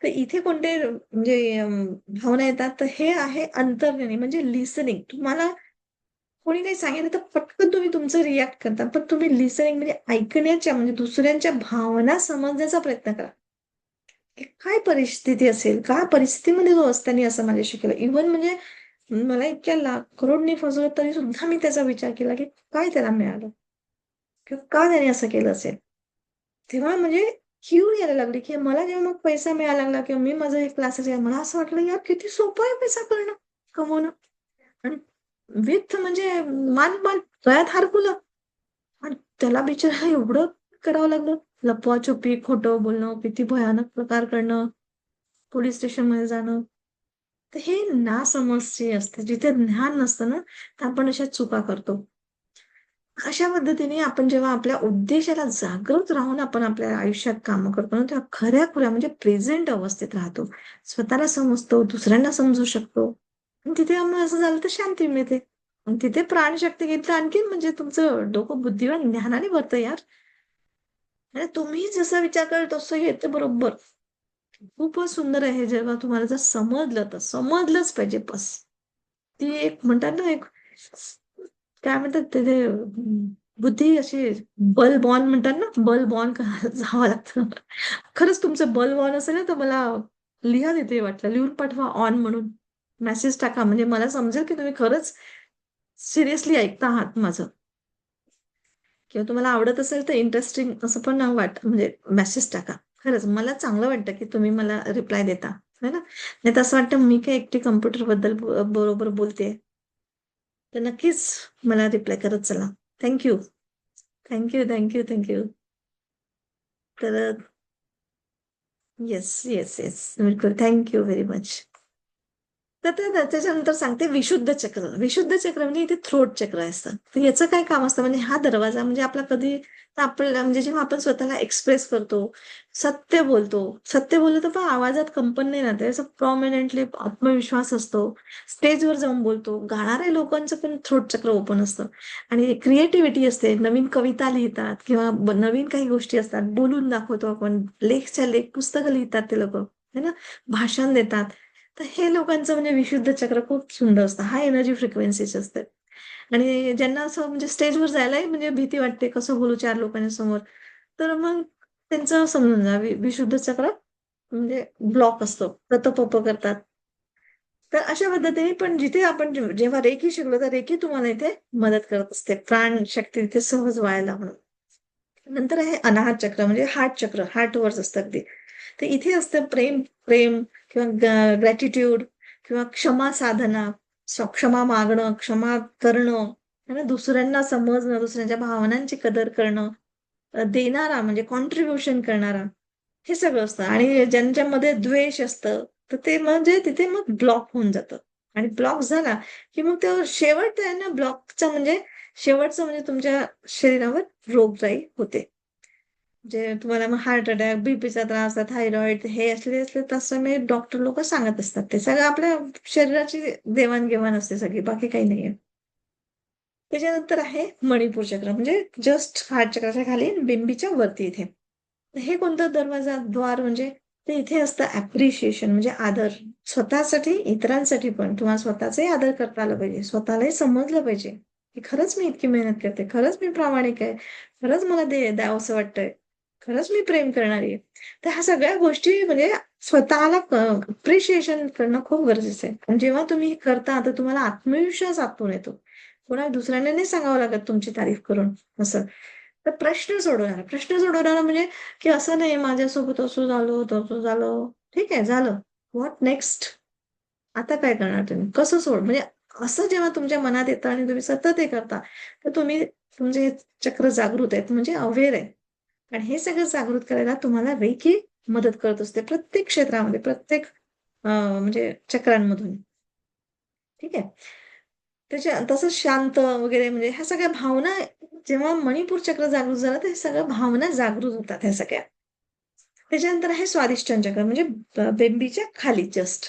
तर इथे कोणते म्हणजे भावना येतात, तर हे आहे अंतर्ज्ञानी म्हणजे लिसनिंग. तुम्हाला कोणी काही सांगितलं तर पटकन तुम्ही तुमचं रिएक्ट करता. पण तुम्ही लिसनिंग म्हणजे ऐकण्याच्या म्हणजे दुसऱ्यांच्या भावना समजण्याचा प्रयत्न करा. की काय परिस्थिती असेल? काय परिस्थितीमध्ये तो असताना असं माझ्याशी केलं? इव्हन म्हणजे मला इतक्या लाख करोडनी फसवलं तरी सुद्धा मी त्याचा विचार केला, की काय त्याला मिळालं? किंवा का त्याने असं केलं असेल? तेव्हा म्हणजे कीव यायला लागली, की मला जेव्हा मग पैसा मिळायला लागला किंवा मी माझं हे क्लासेस मला असं वाटलं, यार किती सोपं आहे पैसा करणं, कमवणं. आणि विथ म्हणजे मान-मान गळ्यात हार फुलं आणि त्याला बिचाऱ्याला एवढं करावं लागलं. लपवा-छपवी, खोटं बोलणं, किती भयानक प्रकार करणं, पोलिस स्टेशनमध्ये जाणं. तर हे नासमज जे असते, जिथे ज्ञान नसतं ना, तर आपण अशा चुका करतो. अशा पद्धतीने आपण जेव्हा आपल्या उद्देशाला जागृत राहून आपण आपल्या आयुष्यात कामं करतो ना, तेव्हा खऱ्या-खुऱ्या म्हणजे प्रेझेंट अवस्थेत राहतो. स्वतःला समजतो, दुसऱ्यांना समजू शकतो. आणि तिथे मग असं झालं तर शांती मिळते. आणि तिथे प्राणशक्ती गेली तर आणखीन म्हणजे तुमचं डोकं बुद्धिवान ज्ञानाने भरतं यार. आणि तुम्ही जसा विचार कराल तसं येतं बरोबर. खूपच सुंदर आहे जेव्हा तुम्हाला जर समजलं तर समजलंच पाहिजे बस. ती एक म्हणतात ना, एक काय म्हणतात ते ते बुद्धी अशी बल बॉर्न म्हणतात ना, बल बॉर्न जावं लागतं. खरंच तुमचं बल बॉर्न असेल ना, तर मला लिहा तिथे वाटलं. लिहून पाठवा ऑन म्हणून. मेसेज टाका म्हणजे मला समजेल की तुम्ही खरंच सिरियसली ऐकता आहात माझं. किंवा तुम्हाला आवडत असेल तर इंटरेस्टिंग असं पण म्हणजे मेसेज टाका. खरंच मला चांगलं वाटतं की तुम्ही मला रिप्लाय देता. है ना? नाहीतर असं वाटतं मी काय एकटी कॉम्प्युटरबद्दल बरोबर बोलतेय. तर नक्कीच मला रिप्लाय करत चला. Thank you. Thank you, thank you, thank you. तर येस, येस, येस. बिलकुल. Thank you very much. तर त्याच्यानंतर सांगते विशुद्ध चक्र. विशुद्ध चक्र म्हणजे इथे थ्रोट चक्र असतं. तर याचं काय काम असतं म्हणजे हा दरवाजा म्हणजे आपला कधी तर आपल्याला म्हणजे जेव्हा आपण स्वतःला एक्सप्रेस करतो, सत्य बोलतो. सत्य बोललो तर पण आवाजात कंपन नाही राहत. असं प्रॉमिनेंटली आत्मविश्वास असतो. स्टेजवर जाऊन बोलतो. गाणाऱ्या लोकांचं पण थ्रोट चक्र ओपन असतं. आणि क्रिएटिव्हिटी असते. नवीन कविता लिहितात किंवा नवीन काही गोष्टी असतात. बोलून दाखवतो आपण. लेखच्या लेख पुस्तकं लिहितात ते लोकं. है ना? भाषण देतात. तर हे लोकांचं म्हणजे विशुद्ध चक्र खूप सुंदर असतं. हाय एनर्जी फ्रिक्वेन्सीचे असते. आणि ज्यांना असं म्हणजे स्टेजवर जायलाही म्हणजे भीती वाटते, कसं बोलू 4 लोकांसमोर. तर मग त्यांचं समजून जा विशुद्ध चक्र म्हणजे ब्लॉक असतो. तत-प-प करतात. तर अशा पद्धतीने पण जिथे आपण जेव्हा रेकी शिकलो, तर रेकी तुम्हाला इथे मदत करत असते. प्राणशक्ती तिथे सहज व्हायला म्हणून. नंतर आहे अनाहत चक्र म्हणजे हार्ट चक्र, हार्टवरच असतं अगदी. तर इथे असतं प्रेम प्रेम किंवा ग्रॅटिट्यूड किंवा क्षमा साधना, क्षमा मागणं, क्षमा करणं, है ना, दुसऱ्यांना समजणं, दुसऱ्यांच्या भावनांची कदर करणं, देणारा म्हणजे कॉन्ट्रिब्युशन करणारा, हे सगळं असतं. आणि ज्यांच्यामध्ये द्वेष असतं, तर ते म्हणजे तिथे मग ब्लॉक होऊन जातं. आणि ब्लॉक झाला, की मग तो शेवट आहे ना ब्लॉकचा म्हणजे शेवटचं म्हणजे तुमच्या शरीरावर रोगराई होते. जे तुम्हाला मग हार्ट अटॅक, बीपीचा त्रास, थायरॉइड हे असले तसं मी डॉक्टर लोकं सांगत असतात. ते सगळं आपल्या शरीराची देवाण-घेवाण असते सगळी, बाकी काही नाहीये. त्याच्यानंतर आहे मणिपूर चक्र म्हणजे जस्ट हार्ट चक्राच्या खाली बिंबीच्या वरती इथे. हे कोणतं दरवाजा, द्वार म्हणजे ते इथे असतं ॲप्रिशिएशन म्हणजे आदर. स्वतःसाठी, इतरांसाठी पण. तुम्हाला स्वतःचाही आदर करता आला पाहिजे. स्वतःलाही समजलं पाहिजे, की खरंच मी इतकी मेहनत करते. खरंच मी प्रामाणिक आहे. खरंच मला द्यावंसं वाटतंय. खरंच मी प्रेम करणारी आहे. तर ह्या सगळ्या गोष्टी म्हणजे स्वतःला अप्रिशिएशन करणं खूप गरजेचं आहे. आणि जेव्हा तुम्ही हे करता, तर तुम्हाला आत्मविश्वास आतून येतो. कोणा दुसऱ्यांना नाही सांगावं लागत तुमची तारीफ करून असं. तर प्रश्न सोडवणारा म्हणजे की असं नाही माझ्यासोबत असं झालं, तसं झालं. ठीक आहे झालं. What next? आता काय करणार तुम्ही? कसं म्हणजे असं जेव्हा तुमच्या मनात येतं आणि तुम्ही सतत हे करता, तर तुम्ही तुमचे चक्र जागृत आहेत म्हणजे अवेअर आहे. आणि हे सगळं जागृत करायला तुम्हाला रेकी मदत करत असते प्रत्येक क्षेत्रामध्ये, प्रत्येक म्हणजे चक्रांमधून. ठीक आहे? तसंच शांत वगैरे म्हणजे ह्या सगळ्या भावना जेव्हा मणिपूर चक्र जागृत झालं, तर हे सगळ्या भावना जागृत होतात ह्या सगळ्या. त्याच्यानंतर आहे स्वादिष्टान चक्र म्हणजे बेंबीच्या खाली जस्ट.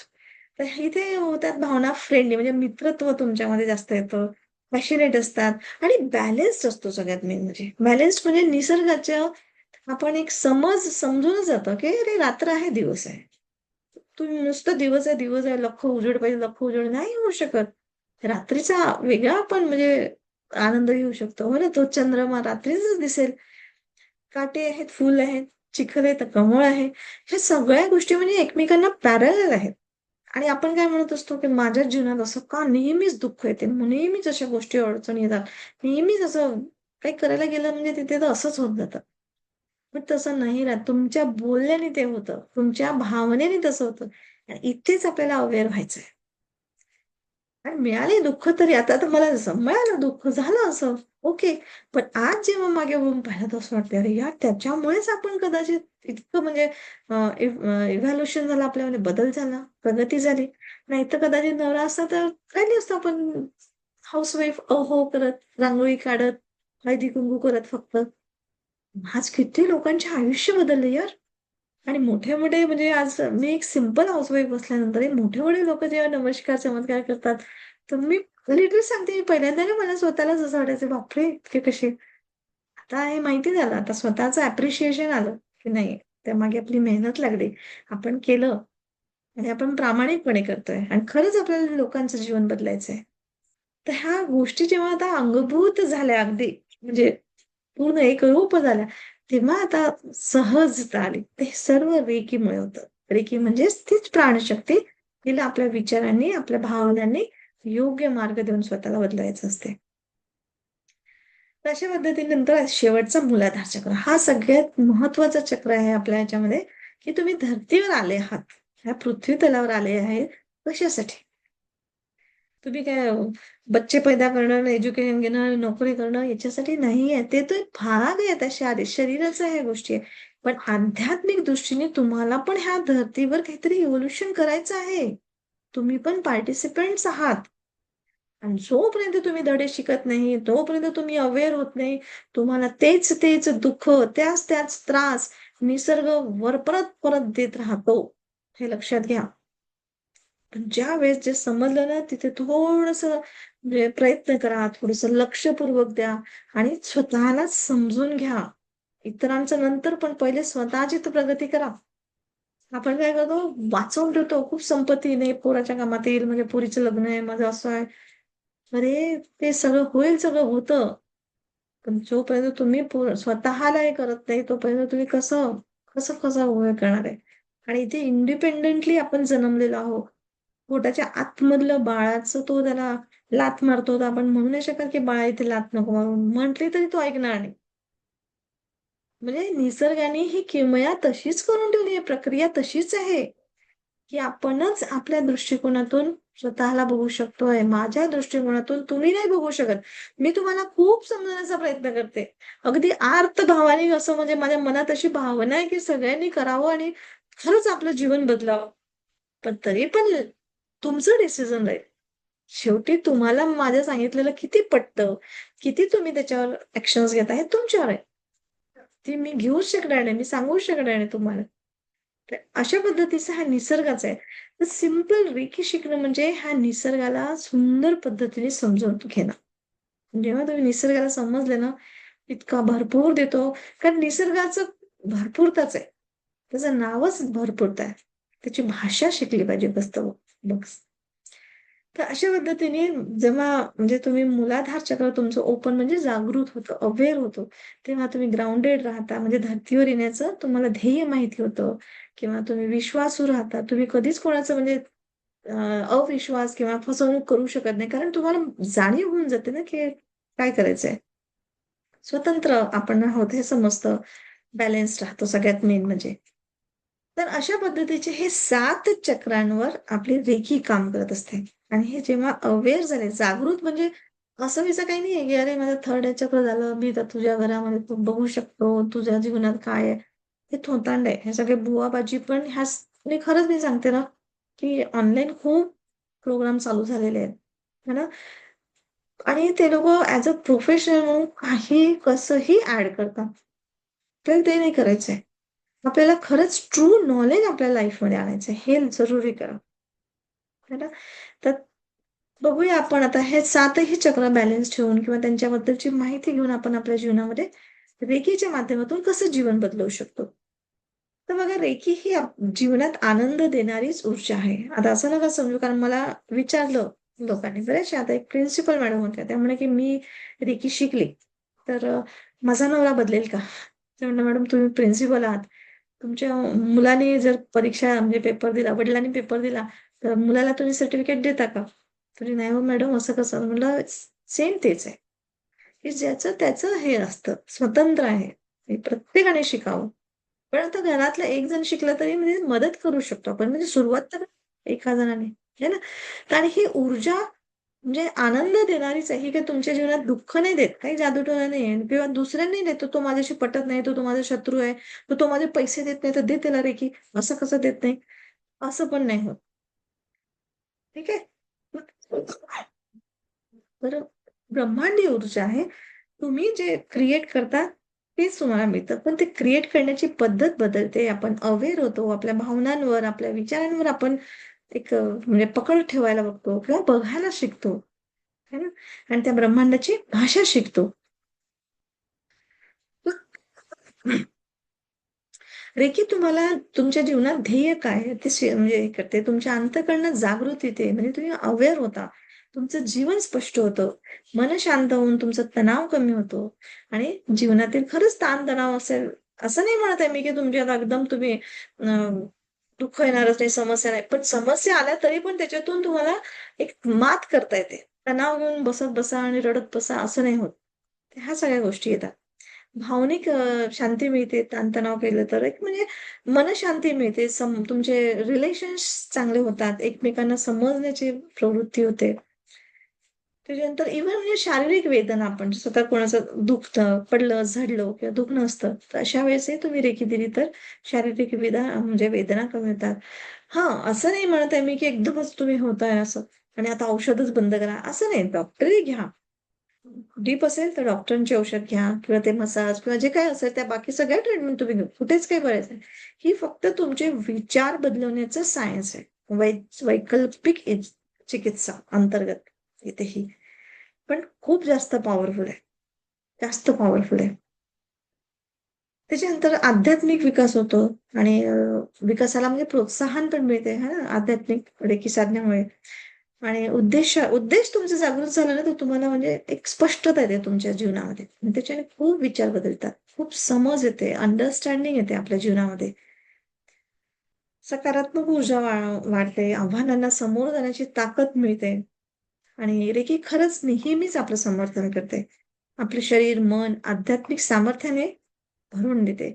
तर इथे होतात भावना फ्रेंडली म्हणजे मित्रत्व तुमच्यामध्ये जास्त येतं. पॅशनेट असतात आणि बॅलन्स्ड असतो सगळ्यात मेन म्हणजे. बॅलन्स्ड म्हणजे निसर्गाच्या आपण एक समजूनच जातो, की अरे रात्र आहे, दिवस आहे. तुम्ही नुसतं दिवस आहे, लख्ख उजेड पाहिजे, लख्ख उजेड नाही होऊ शकत. रात्रीचा वेगळा आपण म्हणजे आनंद घेऊ शकतो. हो ना, तो चंद्रमा रात्रीच दिसेल. काटे आहेत, फुल आहेत, चिखल आहे, तर कमळ आहे. ह्या सगळ्या गोष्टी म्हणजे एकमेकांना पॅरलल आहेत. आणि आपण काय म्हणत असतो, की माझ्या जीवनात असं का नेहमीच दुःख येते, नेहमीच अशा गोष्टी अडचणी येतात. नेहमीच असं काही करायला गेलं म्हणजे तिथे तर असंच होत जातं. पण तसं नाही राहत. तुमच्या बोलण्याने ते होतं. तुमच्या भावनेने तसं होतं. आणि इथेच आपल्याला अवेअर व्हायचंय. आणि मिळाले दुःख तरी आता तर मला मिळालं दुःख, झालं असं, ओके. पण आज जेव्हा मागे वळून पाहिलं तर असं वाटतं, अरे यार त्याच्यामुळेच आपण कदाचित इतकं म्हणजे इव्हॅल्युएशन झालं आपल्यामध्ये, बदल झाला, प्रगती झाली. नाहीतर कदाचित नवरा असता तर काही नाही असतं, आपण हाऊसवाईफ अहो करत, रांगोळी काढत, हळदी-कुंकू करत फक्त. आज किती लोकांचे आयुष्य बदलले यार. आणि मोठे-मोठे म्हणजे आज मी एक सिंपल हाउसवाईफ असल्यानंतरही मोठे-मोठे लोकं जेव्हा नमस्कार, चमत्कार करतात, तर मी लिटरली सांगते, मी पहिल्यांदा ना मला स्वतःलाच असं वाटायचं, बापरे! इतके कसे? आता हे माहिती झालं, आता स्वतःचं अप्रिशिएशन आलं, की नाही त्यामागे आपली मेहनत लागली. आपण केलं आणि आपण प्रामाणिकपणे करतोय आणि खरंच आपल्याला लोकांचं जीवन बदलायचंय. तर ह्या गोष्टी जेव्हा आता अंगभूत झाल्या अगदी, म्हणजे पूर्ण एकरूप झाल्या, तेव्हा आता सहजता आली. ते सर्व रेकीमुळे होतं. रेकी म्हणजेच तीच प्राणशक्ती, तिला आपल्या विचारांनी, आपल्या भावनांनी योग्य मार्ग देऊन स्वतःला बदलायचं असते. तर अशा पद्धतीने नंतर शेवटचा मूलाधार चक्र. हा सगळ्यात महत्त्वाचा चक्र आहे आपल्या ह्याच्यामध्ये, की तुम्ही धर्तीवर आले आहात. ह्या पृथ्वी तलावर आले आहेत कशासाठी? तुम्ही काय बच्चे पैदा करणं, एज्युकेशन घेणं, नोकरी करणं याच्यासाठी नाहीये. ते तर एक भाग आहे त्या शरीराच्या ह्या गोष्टी आहे. पण आध्यात्मिक दृष्टीने तुम्हाला पण ह्या धर्तीवर काहीतरी इव्होल्यूशन करायचं आहे. तुम्ही पण पार्टिसिपंट्स आहात. आणि जोपर्यंत तुम्ही धडे शिकत नाही, तोपर्यंत तुम्ही अवेअर होत नाही. तुम्हाला तेच-तेच दुःख, त्याच-त्याच त्रास निसर्ग वर परत-परत देत राहतो. हे लक्षात घ्या. पण ज्यावेळेस जे समजलं ना, तिथे थोडंसं म्हणजे प्रयत्न करा, थोडंसं लक्षपूर्वक द्या आणि स्वतःलाच समजून घ्या. इतरांचं नंतर, पण पहिले स्वतःची तर प्रगती करा. आपण काय करतो, वाचवून ठेवतो. खूप संपत्ती नाही, पोराच्या कामात येईल, म्हणजे पोरीचं लग्न आहे, माझं असं आहे. अरे, ते सगळं होईल, सगळं होतं. पण जोपर्यंत तुम्ही स्वतःला हे करत नाही, तोपर्यंत तुम्ही कसं, कसं उभे करणार आहे? आणि इथे इंडिपेंडेंटली आपण जन्मलेलो आहोत. पोटाच्या आतमधलं बाळाचं तो त्याला लाथ मारतो, तर आपण म्हणू नाही शकत, की बाळा इथे लाथ नको मारू. म्हटली तरी तो ऐकणार नाही. म्हणजे निसर्गाने ही किमया तशीच करून ठेवली आहे, प्रक्रिया तशीच आहे. की आपणच आपल्या दृष्टिकोनातून स्वतःला बघू शकतोय. माझ्या दृष्टिकोनातून तुम्ही नाही बघू शकत. मी तुम्हाला खूप समजवण्याचा प्रयत्न करते. अगदी आर्त भावाने असं, म्हणजे माझ्या मनात अशी भावना आहे, की सगळ्यांनी करावं आणि खरंच आपलं जीवन बदलावं. पण तरी पण तुमचं डिसिजन राहील. शेवटी तुम्हाला माझं सांगितलेलं किती पटतं, किती तुम्ही त्याच्यावर ॲक्शन्स घेता हे तुमच्यावर आहे. ते मी घेऊच शकणार नाही, मी सांगूच शकणार नाही तुम्हाला. तर अशा पद्धतीचा हा निसर्गाचा आहे. तर सिंपल रेखी शिकणं म्हणजे ह्या निसर्गाला सुंदर पद्धतीने समजावून घेणं. जेव्हा तुम्ही निसर्गाला समजले ना, इतका भरपूर देतो. कारण निसर्गाचं भरपूरताच आहे. त्याचं नावच भरपूरता आहे. त्याची भाषा शिकली पाहिजे बस. बस. तर अशा पद्धतीने जेव्हा म्हणजे तुम्ही मूलाधार चक्र तुमचं ओपन म्हणजे जागृत होतं, अवेअर होतो. तेव्हा तुम्ही ग्राउंडेड राहता, म्हणजे धर्तीवर येण्याचं तुम्हाला ध्येय माहिती होतं किंवा तुम्ही विश्वासू राहता. तुम्ही कधीच कोणाचं म्हणजे अ, अविश्वास किंवा फसवणूक करू शकत नाही. कारण तुम्हाला जाणीव होऊन जाते ना, की काय करायचंय. स्वतंत्र आपण आहोत हे समजतं. बॅलन्स राहतो सगळ्यात मेन म्हणजे. तर अशा पद्धतीचे हे 7 चक्रांवर आपली रेखी काम करत असते. आणि हे जेव्हा अवेअर झाले, जागृत म्हणजे असं व्हायचं काही नाहीये, की "अरे, माझं थर्ड आय चक्र झालं, मी तर तुझ्या घरामध्ये तू बघू शकतो, तुझ्या जीवनात काय आहे." हे थोतांड आहे. हे सगळे बुवाबाजी पण आणि खरंच मी सांगते ना, की ऑनलाईन खूप प्रोग्राम चालू झालेले आहेत. है ना? आणि ते लोकं ॲज अ प्रोफेशनल म्हणून काही कसंही ॲड करतात. आपल्याला ते नाही करायचंय. आपल्याला खरंच ट्रू नॉलेज आपल्या लाईफमध्ये आणायचं आहे. हे जरुरी करा. है ना? तर बघूया आपण आता हे 7ही चक्र बॅलन्स ठेवून किंवा त्यांच्याबद्दलची माहिती घेऊन आपण आपल्या जीवनामध्ये रेखीच्या माध्यमातून कसं जीवन बदलवू शकतो. तर बघा, रेखी ही जीवनात आनंद देणारीच ऊर्जा आहे. आता असं नका समजू, कारण मला विचारलं लोकांनी बरेचसे, आता एक प्रिन्सिपल मॅडम होत्या. त्या म्हणे, की "मी रेकी शिकली, तर माझा नवरा बदलेल का?" ते म्हणलं, "मॅडम तुम्ही प्रिन्सिपल आहात. तुमच्या मुलाने जर परीक्षा म्हणजे पेपर दिला, वडिलांनी पेपर दिला, तर मुलाला तुम्ही सर्टिफिकेट देता का?" तरी "नाही हो मॅडम, असं कसं?" म्हटलं, "सेम तेच आहे, की ज्याचं त्याचं हे असतं, स्वतंत्र आहे. हे प्रत्येकाने शिकावं." पण आता घरातला एक जण शिकला तरी म्हणजे मदत करू शकतो आपण. म्हणजे सुरुवात तर एका जणाने, आहे ना? तर आणि ही ऊर्जा म्हणजे आनंद देणारीच आहे. ही काही तुमच्या जीवनात दुःख नाही देत. काही जादूटोणा नाही आहे किंवा दुसऱ्यांनाही देतो. तो माझ्याशी पटत नाही, तो माझा शत्रू आहे, तो माझे पैसे देत नाही, तर दे त्याला रेकी. असं कसं देत नाही? असं पण नाही होत. ठीक आहे. तर ब्रह्मांडीय ऊर्जा आहे. तुम्ही जे क्रिएट करता तेच तुम्हाला मिळतं. पण ते क्रिएट करण्याची पद्धत बदलते. आपण अवेअर होतो. आपल्या भावनांवर, आपल्या विचारांवर आपण एक म्हणजे पकड ठेवायला बघतो किंवा बघायला शिकतो. है ना? आणि त्या ब्रह्मांडाची भाषा शिकतो. रेकी तुम्हाला तुमच्या जीवनात ध्येय काय आहे ते म्हणजे हे करते. तुमच्या अंतःकरणात जागृती येते. म्हणजे तुम्ही अवेअर होता. तुमचं जीवन स्पष्ट होतं. मन शांत होऊन तुमचा तणाव कमी होतो आणि जीवनातील खरंच ताण-तणाव असेल, असं नाही म्हणत आहे मी, की तुमच्यात एकदम तुम्ही दुःख येणारच नाही, समस्या नाही. पण समस्या आल्या तरी पण त्याच्यातून तुम्हाला एक मात करता येते. तणाव घेऊन बसत बसा आणि रडत बसा असं नाही होत. ह्या सगळ्या गोष्टी येतात. भावनिक शांती मिळते ताणतणाव केलं तर. एक म्हणजे मनःशांती मिळते. तुमचे रिलेशन्स चांगले होतात. एकमेकांना समजण्याची प्रवृत्ती होते. त्याच्यानंतर इव्हन म्हणजे शारीरिक वेदना आपण स्वतः कोणाचं दुखतं, पडलं, झडलं किंवा दुखणं असतं. तर अशा वेळेसही तुम्ही रेकी दिली तर शारीरिक म्हणजे वेदना कमी होतात. हां, असं नाही म्हणत आहे मी, की एकदमच तुम्ही होताय असं आणि आता औषधच बंद करा, असं नाही. डॉक्टरही घ्या. डीप असेल तर डॉक्टरांची औषध घ्या किंवा ते मसाज किंवा जे काही असेल त्या बाकी सगळ्या ट्रीटमेंट तुम्ही घ्या. कुठेच काही बरेच नाही. ही फक्त तुमचे विचार बदलवण्याचं सायन्स आहे. वैकल्पिक चिकित्सा अंतर्गत येते ही. पण खूप जास्त पॉवरफुल आहे. जास्त पॉवरफुल आहे. त्याच्यानंतर आध्यात्मिक विकास होतो आणि विकासाला म्हणजे प्रोत्साहन पण मिळते है ना, आध्यात्मिक रेकी साधण्यामुळे. आणि उद्देश तुमचा जागृत झाला ना, तर तुम्हाला म्हणजे एक स्पष्टता येते तुमच्या जीवनामध्ये. आणि त्याच्याने खूप विचार बदलतात. खूप समज येते, अंडरस्टँडिंग येते आपल्या जीवनामध्ये. सकारात्मक ऊर्जा वाढते, आव्हानांना समोर जाण्याची ताकद मिळते आणि रेकी खरंच नेहमीच आपलं समर्थन करते. आपले शरीर, मन आध्यात्मिक सामर्थ्याने भरून देते.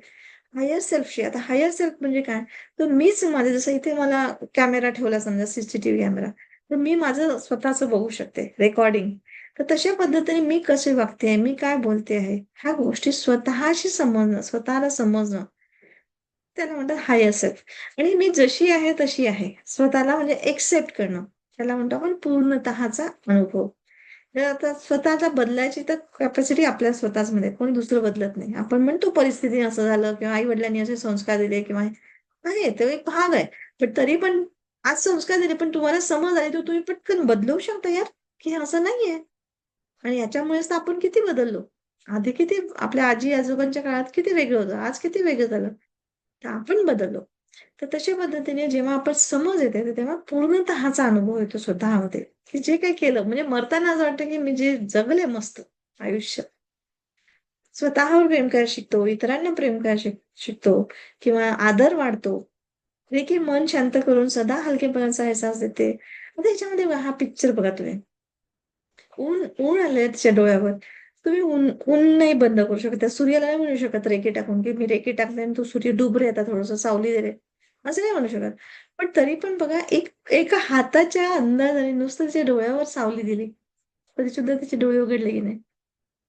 हायर सेल्फशी आता हायर सेल्फ म्हणजे काय? तर मीच माझे जसं इथे मला कॅमेरा ठेवला समजा सीसीटीव्ही कॅमेरा, तर मी माझं स्वतःचं बघू शकते रेकॉर्डिंग. तर तशा पद्धतीने मी कसे वागते, मी काय बोलते आहे, ह्या गोष्टी स्वतःशी समजणं, स्वतःला समजणं, त्याला म्हणतात हायर सेल्फ. आणि मी जशी आहे तशी आहे. स्वतःला म्हणजे एक्सेप्ट करणं. त्याला म्हणतो आपण पूर्णतःचा अनुभव. तर आता स्वतःला बदलायची तर कॅपॅसिटी आपल्या स्वतःच मध्ये कोणी दुसरं बदलत नाही. आपण म्हणतो परिस्थितीने असं झालं किंवा आई-वडिलांनी असे संस्कार दिले किंवा आहे तो एक भाग आहे. पण तरी पण आज संस्कार दिले पण तुम्हाला समज आली तर तुम्ही पटकन बदलवू शकता यार, की हे असं नाहीये. आणि याच्यामुळेच तर आपण किती बदललो. आधी किती आपल्या आजी-आजोबांच्या काळात किती वेगळं होतं. आज किती वेगळं झालं. तर आपण बदललो. तर तशा पद्धतीने जेव्हा आपण समज येते, तर तेव्हा पूर्णतःचा अनुभव येतो स्वतःमध्ये, की जे काही केलं म्हणजे मरताना असं वाटतं, की मी जे जगले मस्त आयुष्य. स्वतःवर प्रेम करायला शिकतो, इतरांना प्रेम करायला शिकतो किंवा आदर वाढतो. जे की मन शांत करून सदा हलकेपणाचा अहसास देते. आता ह्याच्यामध्ये बघा, हा पिक्चर बघा तुम्ही. ऊन ऊन आलंय त्याच्या डोळ्यावर. तुम्ही ऊन नाही बंद करू शकत. त्या सूर्याला नाही म्हणू शकत रेकी टाकून, की मी रेकी टाकले आणि तू सूर्य डूब रे आता थोडंसं सावली दे रे. असं नाही म्हणू शकत. पण तरी पण बघा एका हाताच्या अंदाजाने नुसतं त्याच्या डोळ्यावर सावली दिली, तरी सुद्धा त्याचे डोळे उघडले की नाही.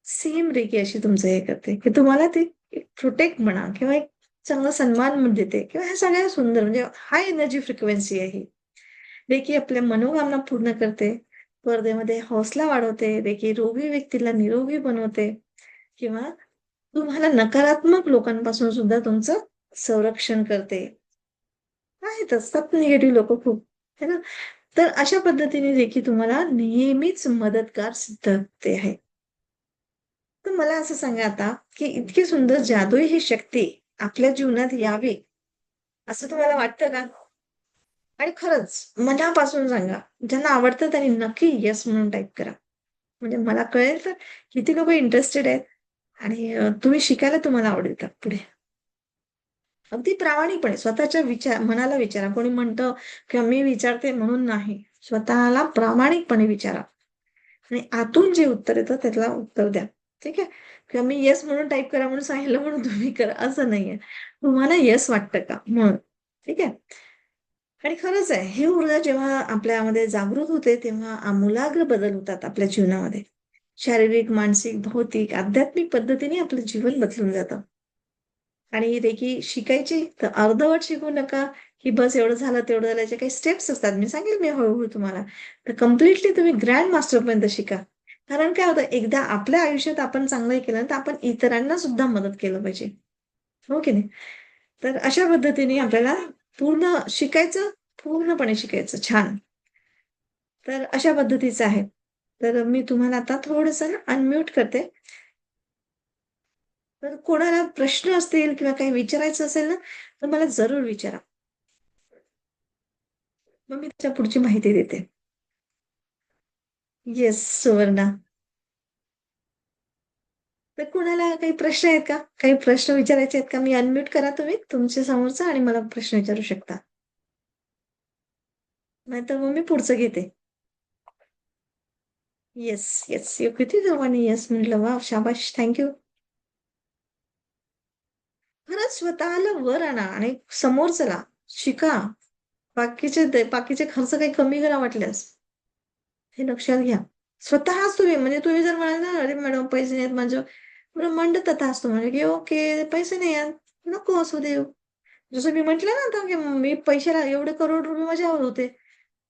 सेम रेकी अशी तुमचं हे करते, की तुम्हाला ते प्रोटेक्ट म्हणा किंवा एक चांगला सन्मान देते किंवा ह्या सगळ्या सुंदर म्हणजे हाय एनर्जी फ्रिक्वेन्सी आहे ही. रेकी आपल्या मनोकामना पूर्ण करते. स्पर्धेमध्ये हौसला वाढवते. रेकी रोगी व्यक्तीला निरोगी बनवते किंवा तुम्हाला नकारात्मक लोकांपासून सुद्धा तुमचं संरक्षण करते. आहेत असतात निगेटिव्ह लोकं खूप, है ना? तर अशा पद्धतीने रेकी तुम्हाला नेहमीच मदतगार सिद्ध होते आहे. तर मला असं सांगा आता, की इतकी सुंदर जादुई ही शक्ती आपल्या जीवनात यावी, असं तुम्हाला वाटतं का? आणि खरंच मनापासून सांगा. ज्यांना आवडतं त्यांनी नक्की येस म्हणून टाइप करा. म्हणजे मला कळेल तर किती लोकं इंटरेस्टेड आहेत आणि तुम्ही शिकायला तुम्हाला आवडेल का पुढे? अगदी प्रामाणिकपणे स्वतःच्या मनाला विचारा. कोणी म्हणतं किंवा मी विचारते म्हणून नाही. स्वतःला प्रामाणिकपणे विचारा आणि आतून जे उत्तर येतं त्याला उत्तर द्या. ठीक आहे? किंवा मी येस म्हणून टाइप करा म्हणून सांगितलं म्हणून तुम्ही करा असं नाहीये. तुम्हाला येस वाटतं का? म्हणून. ठीक आहे? आणि खरंच आहे, ही ऊर्जा जेव्हा आपल्यामध्ये जागृत होते, तेव्हा आमूलाग्र बदल होतात आपल्या जीवनामध्ये. शारीरिक, मानसिक, भौतिक, आध्यात्मिक पद्धतीने आपलं जीवन बदलून जातं. आणि रेकी शिकायची तर अर्धवट शिकू नका की बस एवढं झालं तेवढं झालं, याचे काही स्टेप्स असतात. मी सांगेल मी हळूहळू तुम्हाला. तर कम्प्लिटली तुम्ही ग्रँड मास्टरपर्यंत शिका. कारण काय होतं, एकदा आपल्या आयुष्यात आपण चांगलं केलं तर आपण इतरांना सुद्धा मदत केलं पाहिजे. हो की नाही? तर अशा पद्धतीने आपल्याला पूर्ण शिकायचं, पूर्णपणे शिकायचं. छान. तर अशा पद्धतीचं आहे. तर मी तुम्हाला आता थोडंसं अनम्यूट करते. तर कोणाला प्रश्न असतील किंवा काही विचारायचं असेल ना, तर मला जरूर विचारा. मग मी त्याच्या पुढची माहिती देते. येस, सुवर्णा. तर कुणाला काही प्रश्न आहेत का? काही प्रश्न विचारायचे आहेत का? मी अनम्यूट करा तुम्ही तुमच्या समोरचा आणि मला प्रश्न विचारू शकता. नाहीतर मग मी पुढचं घेते. Yes, yes. किती जणांनी येस म्हटलं. वाह! शाबाश. थँक खरंच स्वतःला वर आणा आणि समोर चला. शिका. बाकीचे खर्च काही कमी करा वाटल्यास. हे लक्षात घ्या. स्वतःच तुम्ही म्हणजे तुम्ही जर म्हणाल ना, "अरे मॅडम पैसे नाहीत माझ्याजवळ." बरं मंड तथास्तु म्हणजे की ओके पैसे नाही आहेत. नको असू दे. जसं मी म्हटलं ना आता, की मी पैशाला एवढे करोड रुपये माझ्यावर होते.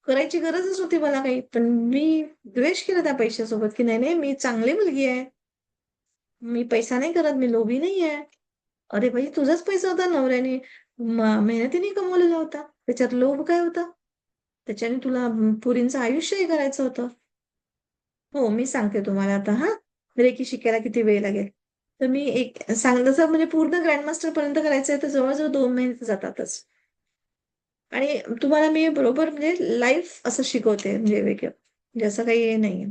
करायची गरजच नव्हती मला काही. पण मी द्वेष केला त्या पैशासोबत, की नाही, नाही मी चांगली मुलगी आहे. मी पैसा नाही करत, मी लोभी नाही आहे. अरे भाई तुझाच पैसा होता नवऱ्याने मेहनतीने कमवलेला होता. त्याच्यात लोभ काय होता? त्याच्याने तुला पुरींचं आयुष्यही करायचं होतं. हो, मी सांगते तुम्हाला आता हां. रेकी शिकायला किती वेळ लागेल. तर मी एक जसं म्हणजे पूर्ण ग्रँडमास्टर पर्यंत करायचंय तर जवळ-जवळ 2 महिने तर जातातच. आणि तुम्हाला मी बरोबर म्हणजे लाईव्ह असं शिकवते म्हणजे वेगळं. म्हणजे असं काही हे नाहीये.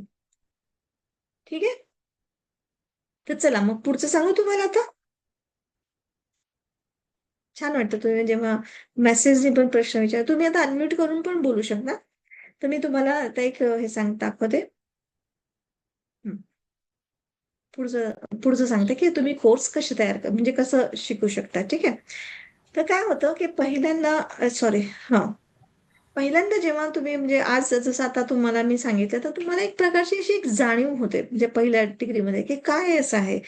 ठीक आहे? तर चला मग पुढचं सांगू तुम्हाला आता? छान वाटतं तुम्ही जेव्हा मेसेजने पण प्रश्न विचारा. तुम्ही आता अनम्यूट करून पण बोलू शकता. तर मी तुम्हाला आता एक हे दाखवते. हं. पुढचं सांगते, की तुम्ही कोर्स कसे तयार म्हणजे कसं शिकू शकता, ठीक आहे. तर काय होतं, की पहिल्यांदा सॉरी हां. पहिल्यांदा जेव्हा तुम्ही म्हणजे आज जसं आता तुम्हाला मी सांगितलं, तर तुम्हाला एक प्रकारची अशी एक जाणीव होते, म्हणजे पहिल्या डिग्रीमध्ये, की काय असं आहे?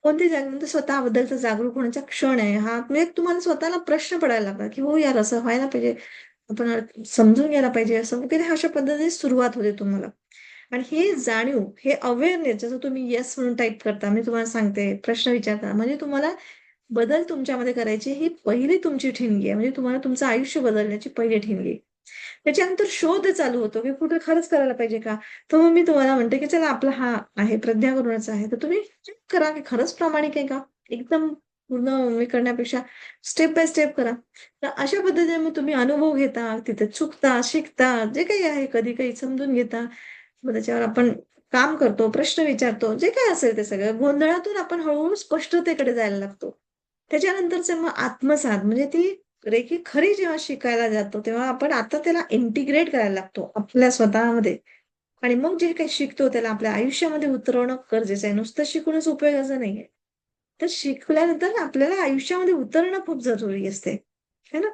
कोणती जाणीव म्हणजे स्वतःबद्दलचा जागरूक होण्याचा क्षण आहे हा. म्हणजे तुम्हाला स्वतःला प्रश्न पडायला लागला, की हो यार असं व्हायला पाहिजे. आपण समजून घ्यायला पाहिजे असं वगैरे अशा पद्धतीने सुरुवात होते तुम्हाला. आणि ही जाणीव, हे अवेअरनेस जसं तुम्ही येस म्हणून टाइप करता, मी तुम्हाला सांगते, प्रश्न विचारता, म्हणजे तुम्हाला बदल तुमच्यामध्ये करायची ही पहिली तुमची ठिणगी आहे. म्हणजे तुम्हाला तुमचं आयुष्य बदलण्याची पहिली ठिणगी आहे. त्याच्यानंतर शोध चालू होतो, की कुठे खरंच करायला पाहिजे का? तर मग मी तुम्हाला म्हणते, की चला आपला हा आहे प्रज्ञा करूणाचा आहे. तर तुम्ही चेक करा, की खरंच प्रामाणिक आहे का? एकदम पूर्ण हे करण्यापेक्षा स्टेप बाय स्टेप करा. तर अशा पद्धतीने मग तुम्ही अनुभव घेता, तिथे चुकता, शिकता, जे काही आहे कधी काही समजून घेता. मग त्याच्यावर आपण काम करतो, प्रश्न विचारतो, जे काही असेल ते सगळं गोंधळातून आपण हळू स्पष्टतेकडे जायला लागतो. त्याच्यानंतरचं मग आत्मसात म्हणजे ती रेखी खरी जेव्हा शिकायला जातो, तेव्हा आपण आता त्याला इंटिग्रेट करायला लागतो आपल्या स्वतःमध्ये आणि मग जे काही शिकतो त्याला आपल्या आयुष्यामध्ये उतरवणं गरजेचं आहे. नुसतं शिकूनच उपयोगाचं नाहीये. तर शिकल्यानंतर आपल्याला आयुष्यामध्ये उतरणं खूप जरुरी असते. है ना?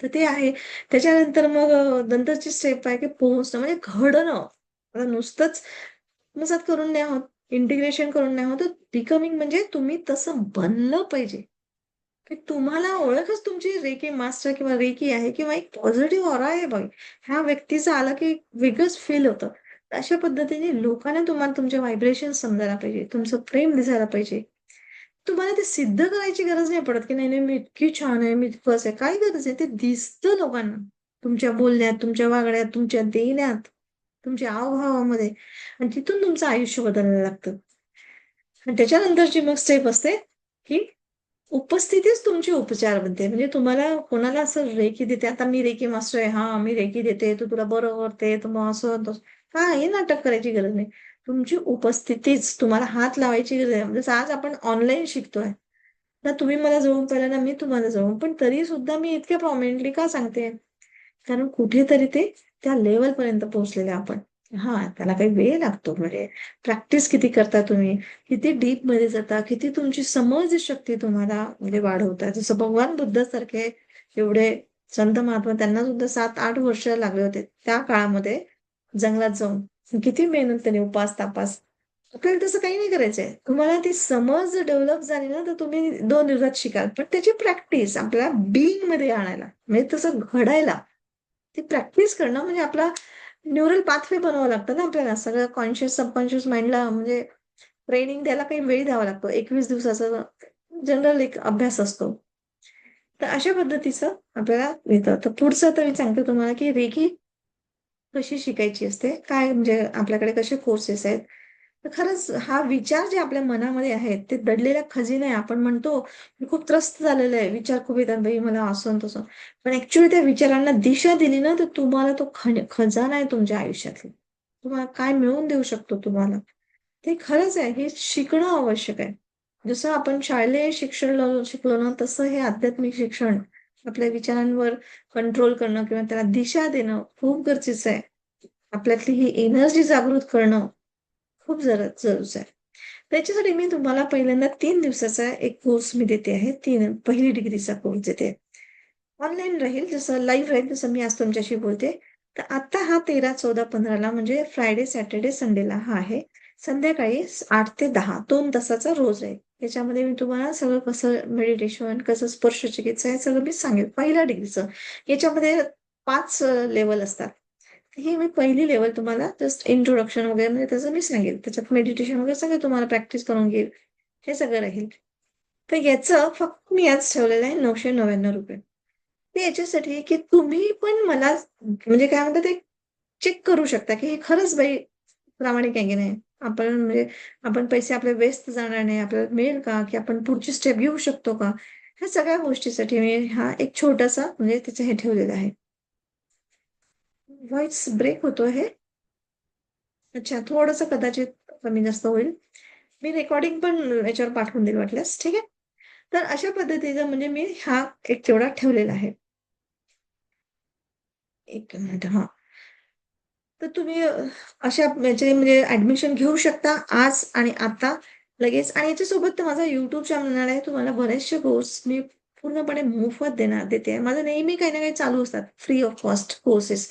तर ते आहे. त्याच्यानंतर मग नंतरची स्टेप आहे की पोहोचणं म्हणजे घडणं. आता नुसतंच आत्मसात करून नाही होत, इंटिग्रेशन करून नाही होत, बिकमिंग म्हणजे तुम्ही तसं बनलं पाहिजे. की तुम्हाला ओळखच तुमची रेकी मास्टर किंवा रेकी आहे किंवा एक पॉझिटिव्ह ऑरा आहे बघ. ह्या व्यक्तीचं आलं की वेगळंच फील होतं. अशा पद्धतीने लोकांना तुम्हाला तुमचे व्हायब्रेशन समजायला पाहिजे. तुमचं प्रेम दिसायला पाहिजे. तुम्हाला ते सिद्ध करायची गरज नाही पडत, की नाही, नाही मी इतकी छान आहे, मी इतकंच आहे. काय गरज आहे? ते दिसतं लोकांना. तुमच्या बोलण्यात, तुमच्या वागण्यात, तुमच्या देण्यात, तुमच्या हावभावामध्ये आणि तिथून तुमचं आयुष्य बदलायला लागतं. आणि त्याच्यानंतरची मग स्टेप असते, की उपस्थितीच तुमची उपचार बनते. म्हणजे तुम्हाला कोणाला असं रेकी देते, आता मी रेकी मास्टर आहे, हां, मी रेकी देते, तर तुला बरं करते, तर मग असं तसं. काही नाटक करायची गरज नाही. तुमची उपस्थितीच तुम्हाला हात लावायची गरज आहे. जसं आज आपण ऑनलाईन शिकतोय. ना तुम्ही मला जवळून पाहिलं, ना मी तुम्हाला जवळून. पण तरी सुद्धा मी इतक्या प्रॉमिनेंटली का सांगते? कारण कुठेतरी ते त्या लेव्हलपर्यंत पोहोचलेले आपण. हां, त्याला काही वेळ लागतो म्हणजे प्रॅक्टिस किती करता तुम्ही, किती डीपमध्ये जाता, किती तुमची समजशक्ती तुम्हाला म्हणजे वाढवता. जसं भगवान बुद्धासारखे एवढे संत महात्मा त्यांना सुद्धा 7-8 वर्ष लागले होते. त्या काळामध्ये जंगलात जाऊन. किती मेहनत त्यांनी उपास-तापास. आपल्याला तसं काही नाही करायचंय. तुम्हाला ती समज डेव्हलप झाली ना, तर तुम्ही 2 दिवसात शिकाल. पण त्याची प्रॅक्टिस आपल्याला बीइंगमध्ये आणायला, म्हणजे तसं घडायला, ती प्रॅक्टिस करणं म्हणजे आपला न्यूरल पाथवे बनवावं लागतं ना आपल्याला. सगळं कॉन्शियस, सबकॉन्शियस माइंडला म्हणजे ट्रेनिंग द्यायला काही वेळ द्यावा लागतो. 21 दिवसाचा जनरल एक अभ्यास असतो. तर अशा पद्धतीचं आपल्याला येतं. तर पुढचं तर मी सांगते तुम्हाला, की रेकी कशी शिकायची असते, काय म्हणजे आपल्याकडे कसे कोर्सेस आहेत. तर खरंच हा विचार जे आपल्या मनामध्ये आहेत, ते दडलेला खजिना आहे. आपण म्हणतो, मी खूप त्रस्त झालेलं आहे, विचार खूप येतात बाई मला असं आणि तसं. पण ॲक्चुअली त्या विचारांना दिशा दिली ना, तर तुम्हाला तो खजाना आहे तुमच्या आयुष्यातला. तुम्हाला काय मिळवून देऊ शकतो तुम्हाला. ते खरंच आहे, हे शिकणं आवश्यक आहे. जसं आपण शालेय शिक्षण शिकलो ना, तसं हे आध्यात्मिक शिक्षण आपल्या विचारांवर कंट्रोल करणं किंवा त्याला दिशा देणं खूप गरजेचं आहे. आपल्यातली ही एनर्जी जागृत करणं खूप जरूरीचं आहे. त्याच्यासाठी मी तुम्हाला पहिल्यांदा 3 दिवसाचा एक कोर्स मी देते आहे. 1ली डिग्रीचा कोर्स देते. ऑनलाईन राहील, जसं लाईव्ह राहील, जसं मी आज तुमच्याशी बोलते. तर आता हा 13, 14, 15ला म्हणजे फ्रायडे, सॅटर्डे, संडेला हा आहे. संध्याकाळी 8 ते 10 2 तासाचा रोज आहे. याच्यामध्ये मी तुम्हाला सगळं कसं मेडिटेशन, कसं स्पर्श चिकित्सा हे सगळं मी सांगेल. पहिल्या डिग्रीचं. याच्यामध्ये 5 लेव्हल असतात. ही मी पहिली लेव्हल तुम्हाला जस्ट इंट्रोडक्शन वगैरे म्हणजे त्याचं मी सांगेल. त्याच्यात मेडिटेशन वगैरे सगळं तुम्हाला प्रॅक्टिस करून घेईल. हे सगळं राहील. तर याचं फक्त मी आज ठेवलेलं आहे ₹999. ते याच्यासाठी की तुम्ही पण मला म्हणजे काय म्हणतात ते चेक करू शकता, की हे खरंच बाई प्रामाणिक आहे की नाही. आपण म्हणजे आपण पैसे आपले वेस्ट जाणार नाही. आपल्याला मिळेल का? की आपण पुढची स्टेप घेऊ शकतो का? ह्या सगळ्या गोष्टीसाठी मी हा एक छोटासा म्हणजे त्याचं हे ठेवलेलं आहे. व्हॉईस ब्रेक होतो आहे. अच्छा, थोडंसं कदाचित कमी जास्त होईल. मी रेकॉर्डिंग पण याच्यावर पाठवून देईल वाटल्यास, ठीक आहे? तर अशा पद्धतीचा म्हणजे मी हा एक तेवढा ठेवलेला आहे. 1 मिनिट हां. तर तुम्ही अशा याचे म्हणजे ॲडमिशन घेऊ शकता आज आणि आता लगेच आणि याच्यासोबत तर माझा YouTube चॅनल आहे. तुम्हाला बरेचसे कोर्स मी पूर्णपणे मोफत देते आहे. माझं नेहमी काही ना काही चालू असतात फ्री ऑफ कॉस्ट कोर्सेस.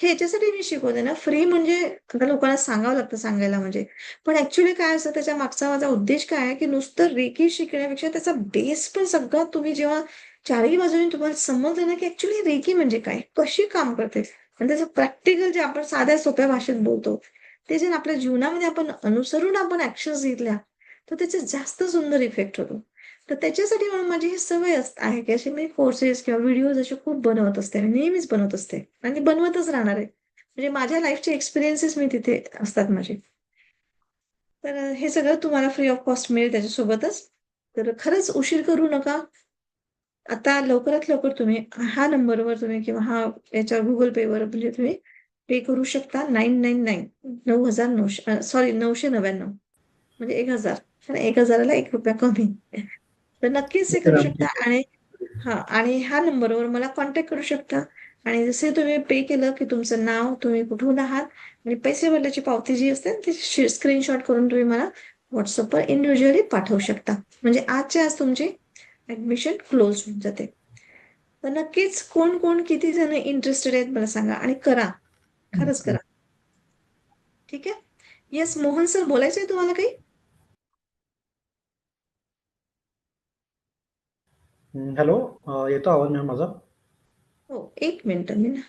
हे याच्यासाठी मी शिकवते ना, फ्री म्हणजे आता लोकांना सांगावं लागतं सांगायला म्हणजे. पण ॲक्चुअली काय असतं त्याच्या मागचा माझा उद्देश काय आहे, की नुसतं रेकी शिकण्यापेक्षा त्याचा बेस पण सगळा तुम्ही जेव्हा चारही बाजूने तुम्हाला समजलं ना, की ॲक्चुअली रेकी म्हणजे काय? कशी काम करते? आणि त्याचं प्रॅक्टिकल जे आपण साध्या सोप्या भाषेत बोलतो, ते जर आपल्या जीवनामध्ये आपण अनुसरून आपण ॲक्शन्स घेतल्या, तर त्याचे जास्त सुंदर इफेक्ट होतो. तर त्याच्यासाठी म्हणून माझी ही सवय आहे, की असे मी कोर्सेस किंवा व्हिडिओज असे खूप बनवत असते आणि नेहमीच बनवत असते आणि बनवतच राहणार आहे. म्हणजे माझ्या लाईफचे एक्सपिरियन्सेस मी तिथे असतात माझे. तर हे सगळं तुम्हाला फ्री ऑफ कॉस्ट मिळेल त्याच्यासोबतच. तर खरंच उशीर करू नका. आता लवकरात लवकर तुम्ही ह्या नंबरवर तुम्ही किंवा याच्यावर Google पेवर म्हणजे तुम्ही पे करू शकता 999 सॉरी 999 म्हणजे 1000 आणि 1000ला ₹1 कमी. तर नक्कीच हे करू शकता आणि हां आणि ह्या नंबरवर मला कॉन्टॅक्ट करू शकता आणि जसे तुम्ही पे केलं, की तुमचं नाव, तुम्ही कुठून आहात आणि पैसे भरल्याची पावती जी असते ती स्क्रीनशॉट करून तुम्ही मला WhatsAppवर इंडिव्हिज्युअली पाठवू शकता. म्हणजे आजच्या आज तुमची ॲडमिशन क्लोज होऊन जाते. तर नक्कीच कोण किती जण इंटरेस्टेड आहेत मला सांगा आणि करा. खरंच करा. ठीक आहे? येस मोहन सर बोलायचंय तुम्हाला काही? हॅलो, येतो आवाज मॅम माझा? हो, 1 मिनिट मी ना